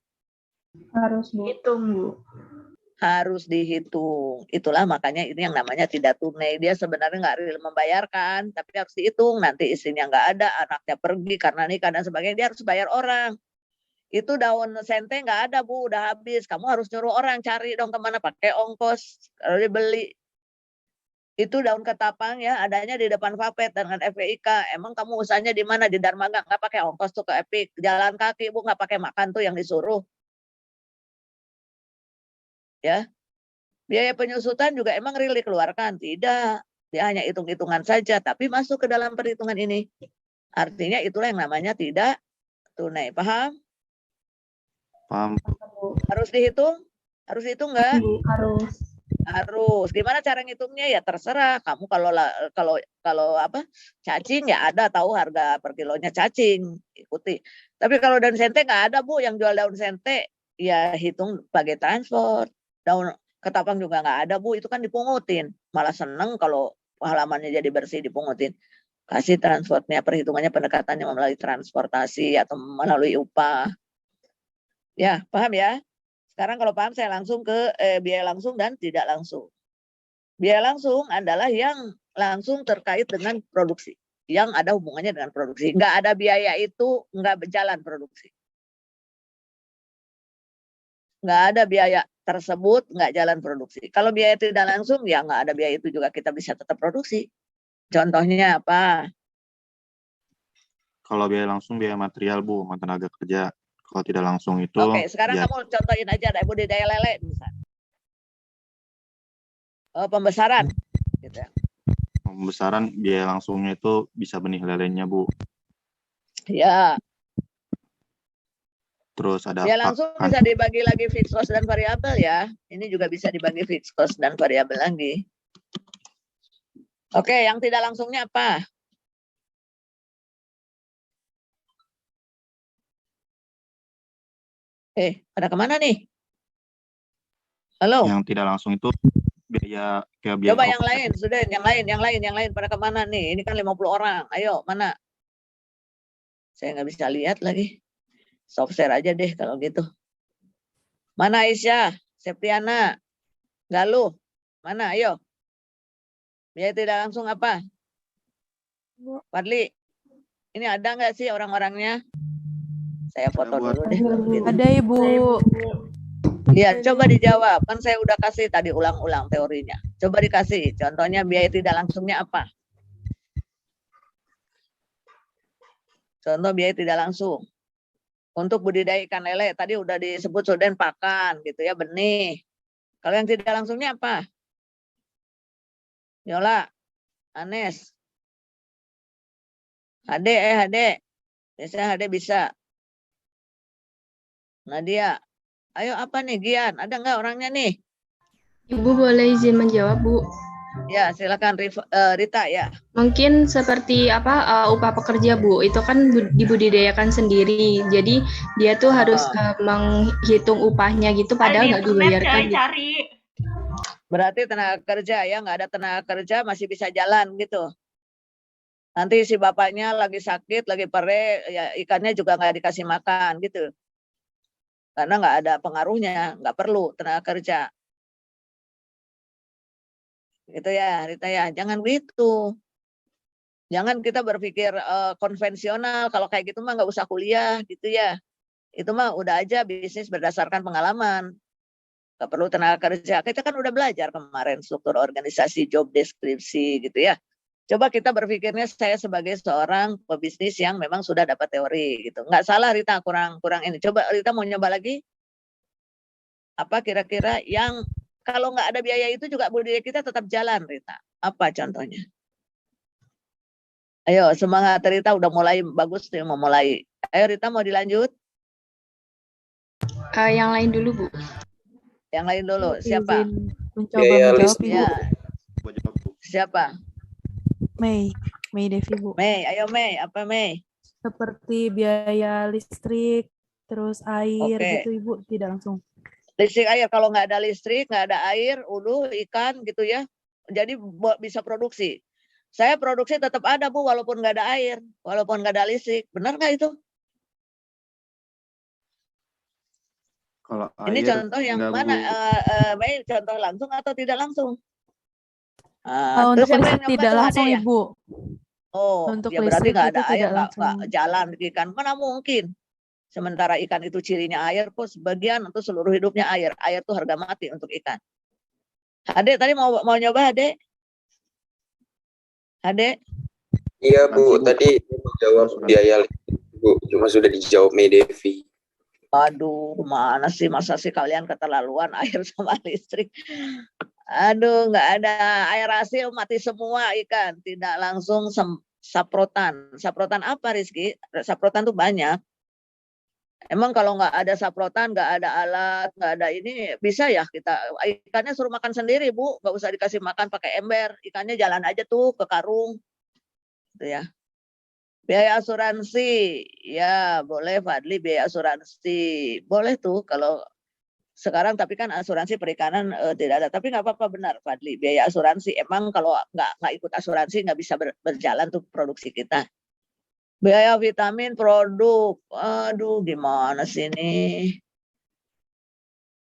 Harus, Bu. Dihitung, Bu. Harus dihitung. Itulah makanya ini yang namanya tidak tunai. Dia sebenarnya nggak real membayarkan, tapi harus dihitung. Nanti istrinya nggak ada, anaknya pergi karena nikah dan sebagainya, dia harus bayar orang. Itu daun sente nggak ada, Bu, udah habis. Kamu harus nyuruh orang cari dong kemana, pakai ongkos kalau dibeli. Itu daun ketapang ya, adanya di depan Papet dengan FPIK. Emang kamu usahanya di mana? Di Darmaga, nggak pakai ongkos tuh ke Epic. Jalan kaki, Bu, nggak pakai makan tuh yang disuruh. Ya, biaya penyusutan juga emang real dikeluarkan? Tidak, dia hanya hitung-hitungan saja, tapi masuk ke dalam perhitungan ini. Artinya itulah yang namanya tidak tunai. Paham? Paham. Harus dihitung? Harus dihitung nggak? Harus. Harus. Gimana cara ngitungnya? Ya terserah. Kamu kalau apa? Cacing ya ada tahu harga per kilonya cacing, ikuti. Tapi kalau daun sente nggak ada, Bu, yang jual daun sente, ya hitung sebagai transport. Daun ketapang juga nggak ada, Bu, itu kan dipungutin. Malah seneng kalau halamannya jadi bersih dipungutin. Kasih transportnya, perhitungannya pendekatannya melalui transportasi atau melalui upah. Ya, paham ya? Sekarang kalau paham saya langsung ke biaya langsung dan tidak langsung. Biaya langsung adalah yang langsung terkait dengan produksi. Yang ada hubungannya dengan produksi. Nggak ada biaya itu nggak berjalan produksi. Nggak ada biaya tersebut, nggak jalan produksi. Kalau biaya tidak langsung, ya nggak ada biaya itu juga kita bisa tetap produksi. Contohnya apa? Kalau biaya langsung biaya material, Bu, sama tenaga kerja. Kalau tidak langsung itu. Oke, sekarang ya, kamu contohin aja ada budidaya lele misalnya. Pembesaran, gitu ya. pembesaran biaya langsungnya itu bisa benih lelenya, Bu. Ya, Terus ada biaya langsung pakan. bisa dibagi lagi fixed cost dan variabel ya. Ini juga bisa dibagi fixed cost dan variabel lagi. Oke, yang tidak langsungnya apa? Pada kemana nih? Halo? Yang tidak langsung itu biaya kayak biaya. Coba yang lain, sudah yang lain pada kemana nih? Ini kan 50 orang. Ayo, mana? Saya nggak bisa lihat lagi. Soft share aja deh kalau gitu. Mana Aisyah, Septiana, Galuh, mana? Ayo. Biaya tidak langsung apa? Fadli, ini ada nggak sih orang-orangnya? Saya foto dulu deh. Gitu. Ada, Ibu. Iya, coba dijawab. Kan saya udah kasih tadi ulang-ulang teorinya. Coba dikasih. Contohnya biaya tidak langsungnya apa? Contoh biaya tidak langsung. Untuk budidaya ikan lele, tadi udah disebut sudah pakan, gitu ya, benih. Kalau yang tidak langsungnya apa? Yola, Anes, HD. Biasanya HD bisa. Nadia, ayo apa nih Gian? Ada nggak orangnya nih? Ibu boleh izin menjawab, Bu? Ya, silakan Rita ya. Mungkin seperti upah pekerja, Bu. Itu kan dibudidayakan sendiri. Jadi dia tuh harus menghitung upahnya gitu padahal nggak dibayarkan. Cari. Berarti tenaga kerja ya, nggak ada tenaga kerja masih bisa jalan gitu. Nanti si bapaknya lagi sakit, lagi pere, ya ikannya juga nggak dikasih makan gitu. karena nggak ada pengaruhnya, nggak perlu tenaga kerja. Gitu ya, Rita ya. Jangan begitu. Jangan kita berpikir konvensional, kalau kayak gitu mah nggak usah kuliah gitu ya. Itu mah udah aja bisnis berdasarkan pengalaman. Nggak perlu tenaga kerja. Kita kan udah belajar kemarin struktur organisasi, job deskripsi gitu ya. Coba kita berpikirnya saya sebagai seorang pebisnis yang memang sudah dapat teori gitu. Nggak salah Rita, kurang ini. Coba Rita mau nyoba lagi. Apa kira-kira yang kalau nggak ada biaya itu juga budaya kita tetap jalan, Rita. Apa contohnya? Ayo semangat Rita, udah mulai bagus nih, mau mulai. Ayo Rita, mau dilanjut? Yang lain dulu, Bu. Yang lain dulu. Siapa? Mencoba menjawab, Ibu. Ya. Siapa? Mei Devi, Bu. Mei, ayo Mei. Apa Mei? Seperti biaya listrik, terus air Oke. gitu, Ibu, tidak langsung. Listrik air, kalau nggak ada listrik, nggak ada air, ulu, ikan gitu ya. Jadi bisa produksi. Saya produksi tetap ada Bu, walaupun nggak ada air, walaupun nggak ada listrik. Benar nggak itu? Kalau Ini air contoh yang nggak, mana? Bu. Mei, contoh langsung atau tidak langsung? Untuk terus siapa yang listrik nyoba tidak tuh, langsung, Ade ya? Ibu. Oh, Untuk ya berarti listrik nggak itu ada air, tidak nggak langsung. jalan ikan. Mana mungkin? Sementara ikan itu cirinya air, kok sebagian untuk seluruh hidupnya air. Air itu harga mati untuk ikan. Ade tadi mau nyoba Ade? Ade? Iya Bu, tadi menjawab biaya listrik Bu, cuma sudah dijawab Mei Devi. Aduh, mana sih, masa sih kalian keterlaluan air sama listrik? Aduh, nggak ada air hasil, mati semua ikan. Tidak langsung saprotan. Saprotan apa Rizky? Saprotan tuh banyak. Emang kalau nggak ada saprotan, nggak ada alat, nggak ada ini, bisa ya kita, ikannya suruh makan sendiri Bu, nggak usah dikasih makan pakai ember, ikannya jalan aja tuh ke karung. Gitu ya. Biaya asuransi, ya boleh Fadli, biaya asuransi, boleh tuh kalau sekarang, tapi kan asuransi perikanan tidak ada, tapi nggak apa-apa, benar Fadli, biaya asuransi, emang kalau nggak ikut asuransi nggak bisa berjalan tuh produksi kita. Biaya vitamin produk, aduh gimana sih ini.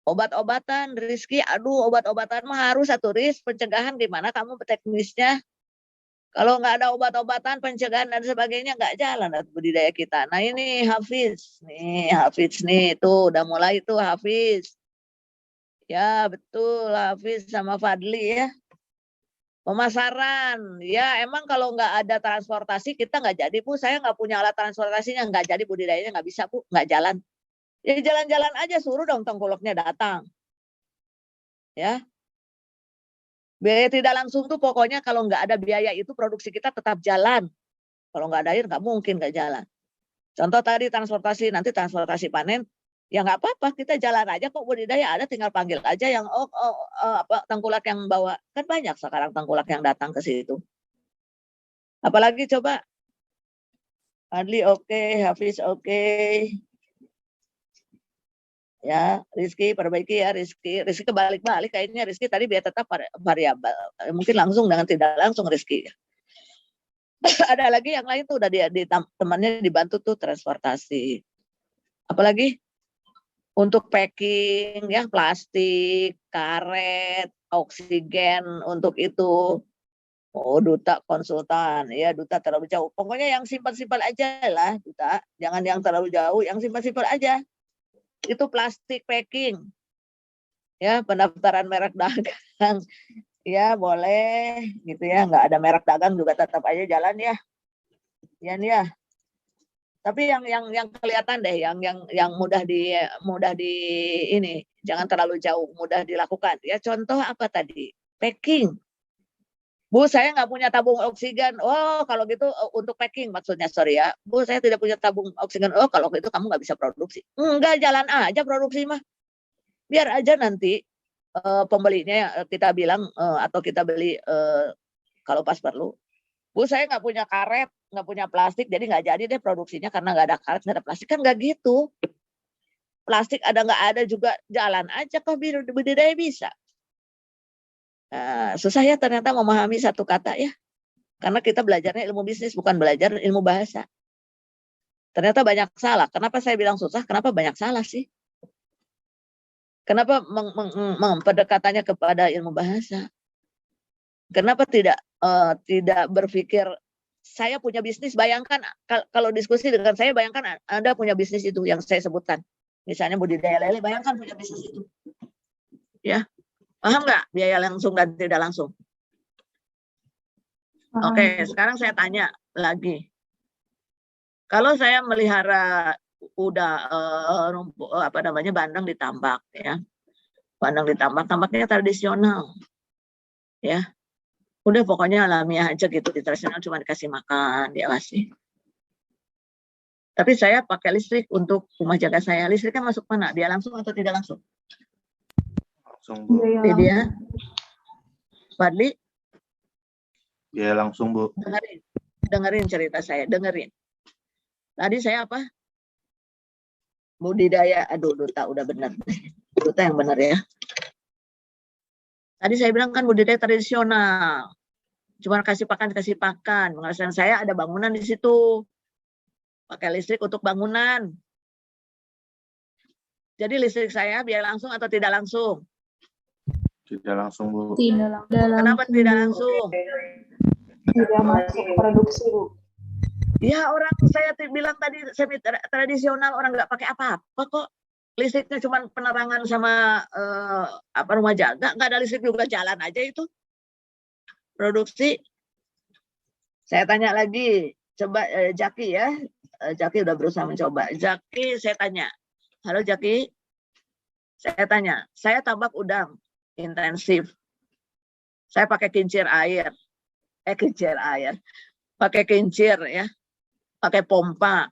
Obat-obatan, Rizky, aduh obat-obatan mah harus satu pencegahan gimana kamu teknisnya. Kalau nggak ada obat-obatan, pencegahan dan sebagainya nggak jalan budidaya kita. Nah ini Hafiz nih, tuh udah mulai tuh Hafiz. Ya betul, Hafiz sama Fadli ya. Pemasaran, ya emang kalau nggak ada transportasi kita nggak jadi Bu. Saya nggak punya alat transportasinya, nggak jadi budidayanya, nggak bisa Bu, nggak jalan. Jadi jalan-jalan aja, suruh dong tengkulaknya datang. Ya. Biaya tidak langsung tuh pokoknya kalau nggak ada biaya itu produksi kita tetap jalan. Kalau nggak ada air nggak mungkin nggak jalan. Contoh tadi transportasi, nanti transportasi panen, ya nggak apa-apa, kita jalan aja kok, budidaya ada, tinggal panggil aja yang tengkulak yang bawa. Kan banyak sekarang tengkulak yang datang ke situ. Apalagi coba? Adli oke, Hafiz oke. Ya, Rizky perbaiki ya Rizky. Rizky kebalik-balik kayaknya, Rizky tadi biar tetap variabel. Mungkin langsung dengan tidak langsung Rizky. Ada lagi yang lain tuh udah temannya dibantu tuh transportasi. Apalagi untuk packing ya, plastik, karet, oksigen untuk itu. Oh, duta konsultan. Ya, duta terlalu jauh. Pokoknya yang simpel-simpel aja lah, duta. Jangan yang terlalu jauh, yang simpel-simpel aja. Itu plastik packing. Ya, pendaftaran merek dagang. Ya, boleh gitu ya. Nggak ada merek dagang juga tetap aja jalan ya. Ya. Tapi yang kelihatan deh, yang mudah di ini, jangan terlalu jauh, mudah dilakukan. Ya, contoh apa tadi? Packing. Bu, saya nggak punya tabung oksigen. Oh, kalau gitu untuk packing maksudnya, sorry ya. Bu, saya tidak punya tabung oksigen. Oh, kalau gitu kamu nggak bisa produksi. Enggak, jalan aja produksi mah. Biar aja nanti pembelinya kita bilang atau kita beli kalau pas perlu. Bu, saya nggak punya karet, nggak punya plastik, jadi nggak jadi deh produksinya karena nggak ada karet, nggak ada plastik. Kan nggak gitu. Plastik ada nggak ada juga jalan aja kok, budidaya bisa. Susah ya ternyata memahami satu kata ya. Karena kita belajarnya ilmu bisnis, bukan belajar ilmu bahasa. Ternyata banyak salah. Kenapa saya bilang susah? Kenapa banyak salah sih? Kenapa pendekatannya kepada ilmu bahasa? Kenapa tidak berpikir saya punya bisnis? Bayangkan kalau diskusi dengan saya, bayangkan Anda punya bisnis itu yang saya sebutkan. Misalnya budidaya lele, bayangkan punya bisnis itu. Ya, paham nggak biaya langsung dan tidak langsung? Oke, sekarang saya tanya lagi. Kalau saya melihara bandeng di tambak, ya, bandeng di tambak, tambaknya tradisional, ya, udah pokoknya alamiah aja gitu, di tradisional cuma dikasih makan, diawasi. Tapi saya pakai listrik untuk rumah jaga saya, listriknya masuk mana? Dia langsung atau tidak langsung? Langsung, Bu. Dia, Fadli? Biaya langsung, Bu. Dengerin cerita saya, dengerin. Tadi saya apa? Budidaya, aduh Duta udah benar. Duta yang benar ya. Tadi saya bilang kan budidaya tradisional. Cuma kasih pakan. Penghasilan saya ada bangunan di situ. Pakai listrik untuk bangunan. Jadi listrik saya biaya langsung atau tidak langsung? Tidak langsung, Bu. Tidak langsung. Kenapa tidak langsung? Tidak masuk produksi, Bu. Ya, orang saya bilang tadi semi tradisional, orang nggak pakai apa-apa kok. Listriknya cuma penerangan sama rumah jaga, nggak ada listrik juga, jalan aja itu. Produksi. Saya tanya lagi, coba Jaki ya. Jaki udah berusaha mencoba. Jaki, saya tanya. Halo Jaki. Saya tanya, saya tambak udang intensif. Saya pakai kincir air. Pakai kincir ya. Pakai pompa.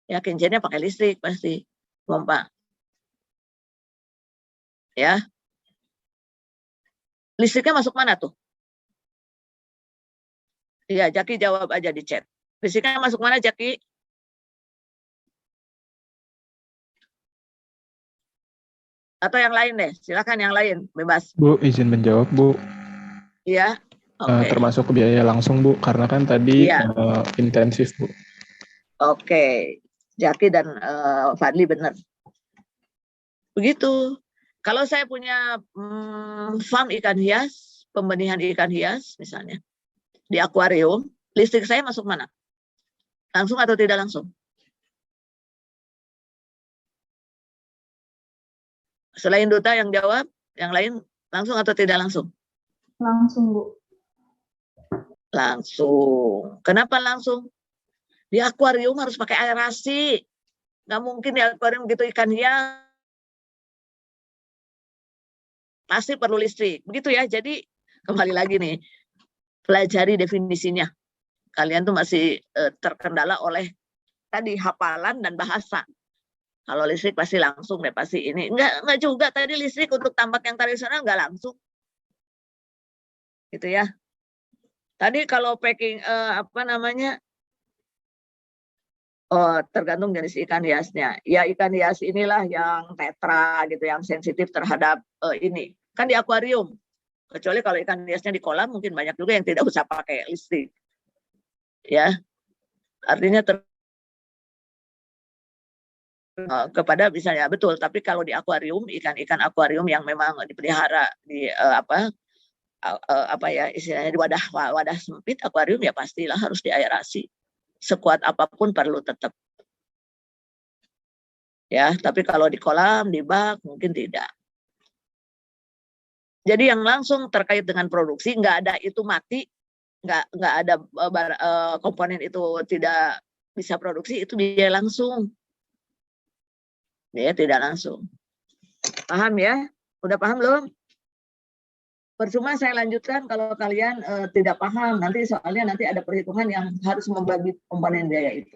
Ya, kincirnya pakai listrik pasti. Pompa. Ya. Listriknya masuk mana tuh? Iya, Jaki jawab aja di chat. Listriknya masuk mana, Jaki? Atau yang lain deh, silakan yang lain, bebas. Bu, izin menjawab, Bu. Iya. Okay. Termasuk biaya langsung, Bu, karena kan tadi intensif, Bu. Oke, Jaki dan Fadli benar. Begitu. Kalau saya punya farm ikan hias, pembenihan ikan hias misalnya, di akuarium, listrik saya masuk mana? Langsung atau tidak langsung? Selain Duta yang jawab, yang lain langsung atau tidak langsung? Langsung, Bu. Langsung. Kenapa langsung? Di akuarium harus pakai aerasi. Nggak mungkin di akuarium gitu ikan hias. Pasti perlu listrik. Begitu ya. Jadi kembali lagi nih. Pelajari definisinya. Kalian tuh masih terkendala oleh tadi hafalan dan bahasa. Kalau listrik pasti langsung deh. Pasti ini. Enggak juga. Tadi listrik untuk tambak yang tradisional nggak langsung. Gitu ya. Tadi kalau packing tergantung jenis ikan hiasnya. Ya ikan hias inilah yang tetra gitu, yang sensitif terhadap ini. Kan di akuarium. Kecuali kalau ikan hiasnya di kolam mungkin banyak juga yang tidak usah pakai listrik. Ya. Artinya kepada misalnya betul, tapi kalau di akuarium, ikan-ikan akuarium yang memang dipelihara di istilahnya di wadah sempit akuarium, ya pastilah harus diaerasi. Sekuat apapun perlu tetap. Ya, tapi kalau di kolam, di bak mungkin tidak. Jadi yang langsung terkait dengan produksi, nggak ada itu mati, nggak ada komponen itu tidak bisa produksi, itu biaya langsung. Biaya tidak langsung. Paham ya? Udah paham belum? Percuma saya lanjutkan kalau kalian tidak paham, soalnya nanti ada perhitungan yang harus membagi komponen biaya itu.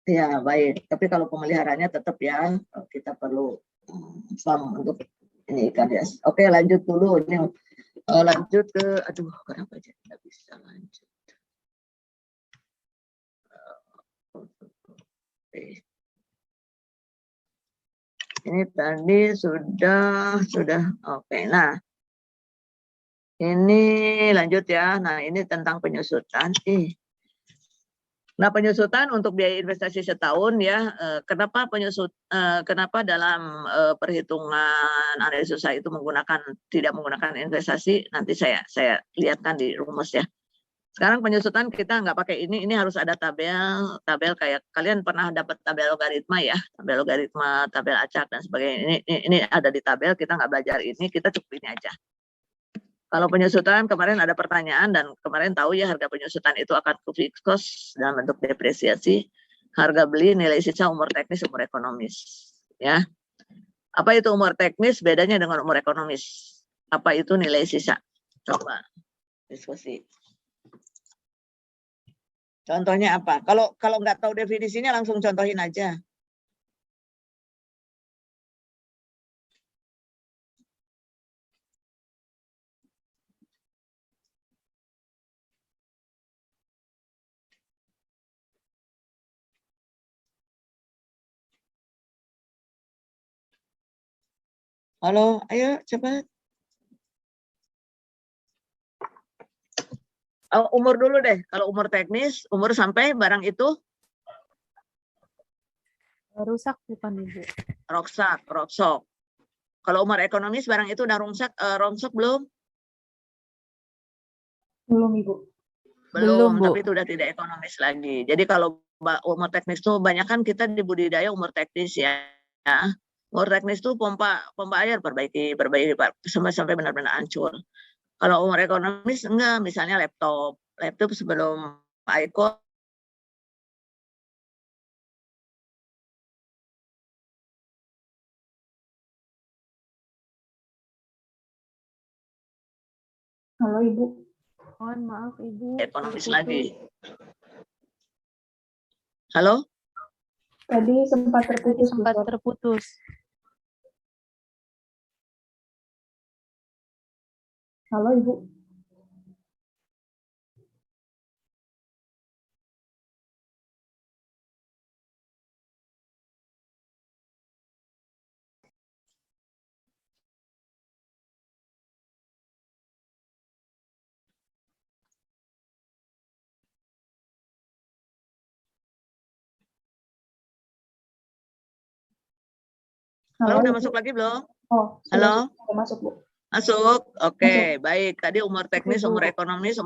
Ya baik, tapi kalau pemeliharaannya tetap ya kita perlu farm untuk ini ikan hias. Oke, lanjut dulu ini lanjut ke kenapa aja tidak bisa lanjut. Ini tadi sudah. Oke, nah Ini lanjut ya. Nah, ini tentang penyusutan. Nah, penyusutan untuk biaya investasi setahun ya. Kenapa dalam perhitungan analisis saya itu tidak menggunakan investasi? Nanti saya lihatkan di rumus ya. Sekarang penyusutan kita nggak pakai ini harus ada tabel kayak kalian pernah dapat tabel logaritma ya, tabel logaritma, tabel acak dan sebagainya. Ini ada di tabel, kita nggak belajar ini, kita cukup ini aja. Kalau penyusutan kemarin ada pertanyaan dan kemarin tahu ya harga penyusutan itu akan ke fixed cost dalam bentuk depresiasi, harga beli, nilai sisa, umur teknis, umur ekonomis. Ya, apa itu umur teknis? Bedanya dengan umur ekonomis. Apa itu nilai sisa? Coba diskusi. Contohnya apa? Kalau nggak tahu definisinya langsung contohin aja. Halo, ayo cepat. Umur dulu deh. Kalau umur teknis, umur sampai barang itu Rusak bukan Ibu? rongsok. Kalau umur ekonomis barang itu udah rongsok belum? Belum, Ibu. Belum, Bu. tapi itu udah tidak ekonomis lagi. Jadi kalau umur teknis tuh banyak kan kita di budidaya umur teknis ya. Umur teknis tuh pompa air perbaiki sampai benar-benar hancur. Kalau umur ekonomis enggak, misalnya laptop sebelum iPhone Halo, Ibu. Mohon maaf Ibu. ekonomis lagi. Halo? Tadi sempat terputus. terputus. Halo, Ibu. Halo, udah masuk lagi belum? Oh, halo? Sudah masuk, Bu. Masuk, oke, baik. Tadi umur teknis, umur ekonomis,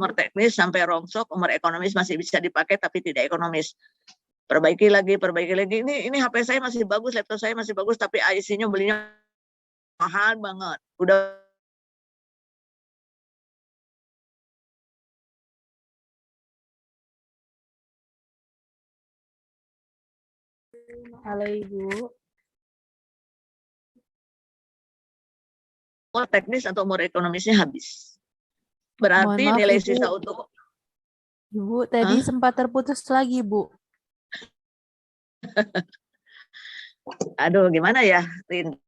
sampai rongsok, umur ekonomis masih bisa dipakai tapi tidak ekonomis. Perbaiki lagi. Ini HP saya masih bagus, laptop saya masih bagus, tapi IC-nya belinya mahal banget. Udah Halo Ibu. umur teknis atau umur ekonomisnya habis. Berarti Mohon maaf, nilai Ibu. sisa untuk Ibu tadi sempat terputus lagi Bu. aduh gimana ya, Rin?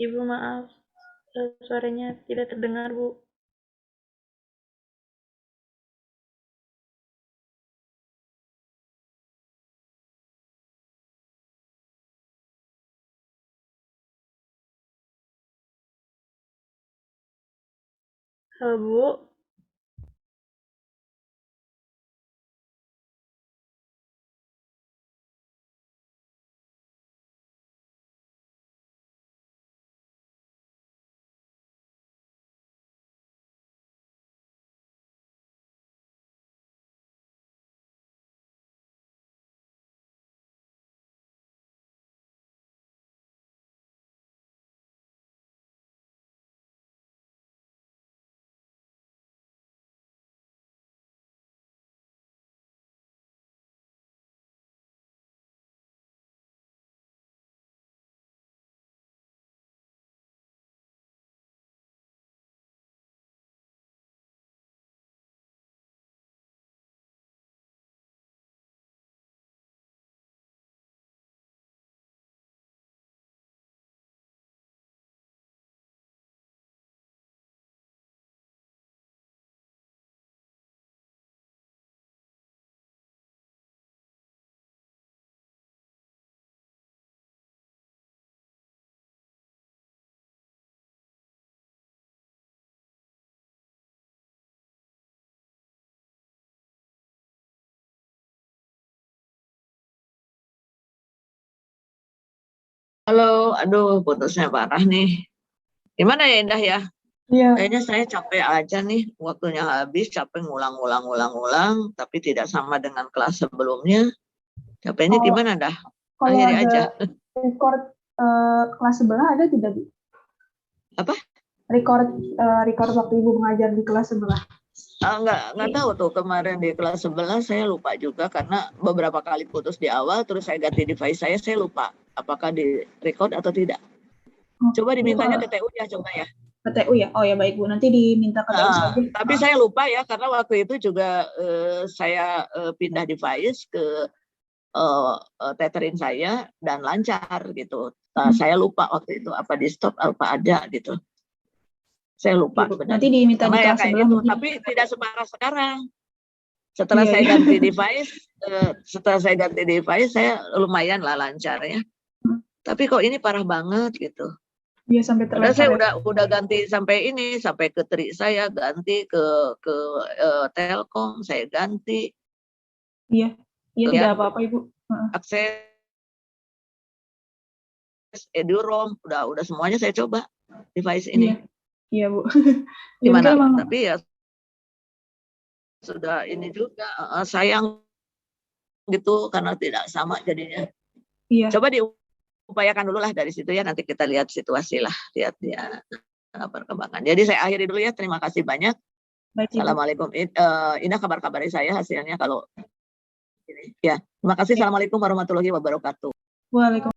Ibu maaf, suaranya tidak terdengar, Bu. Halo, Bu. Aduh, putusnya parah nih. Gimana ya Indah ya? Iya. Kayaknya saya capek aja nih, waktunya habis, capek ngulang, tapi tidak sama dengan kelas sebelumnya. Capeknya gimana dah? Kalau Akhiri ada aja. record kelas sebelah ada tidak, Bu? Apa? Record waktu Ibu mengajar di kelas sebelah. Nggak tahu tuh, kemarin di kelas 11 saya lupa juga karena beberapa kali putus di awal, terus saya ganti device saya lupa apakah di record atau tidak. Coba dimintanya ke TU ya, coba ya. Ke TU ya? Oh ya baik Bu, nanti diminta ke TU saja. Tapi saya lupa ya, karena waktu itu juga saya pindah device ke tethering saya dan lancar gitu. Saya lupa waktu itu apa di stop apa ada gitu. Saya lupa. Nanti diminta di kelas kayak sebelah gitu. mungkin. Tapi tidak separah sekarang. Setelah saya ganti device, saya lumayan lah lancar ya. Tapi kok ini parah banget gitu. Iya sampai Padahal saya terlantar. udah ganti sampai ke tri saya ganti ke Telkom saya ganti. Iya tidak apa-apa Ibu. Akses Eduroam udah semuanya saya coba device ini. Iya Bu. Gimana? Emang... Tapi ya sudah ini juga sayang gitu karena tidak sama jadinya. Iya. Coba diupayakan dulu lah dari situ ya, nanti kita lihat situasi lah, lihat ya perkembangan. Jadi saya akhiri dulu ya, terima kasih banyak. Baik, Assalamualaikum. Indah kabar-kabari saya hasilnya kalau ini. Ya, terima kasih. Assalamualaikum warahmatullahi wabarakatuh. Waalaikumsalam.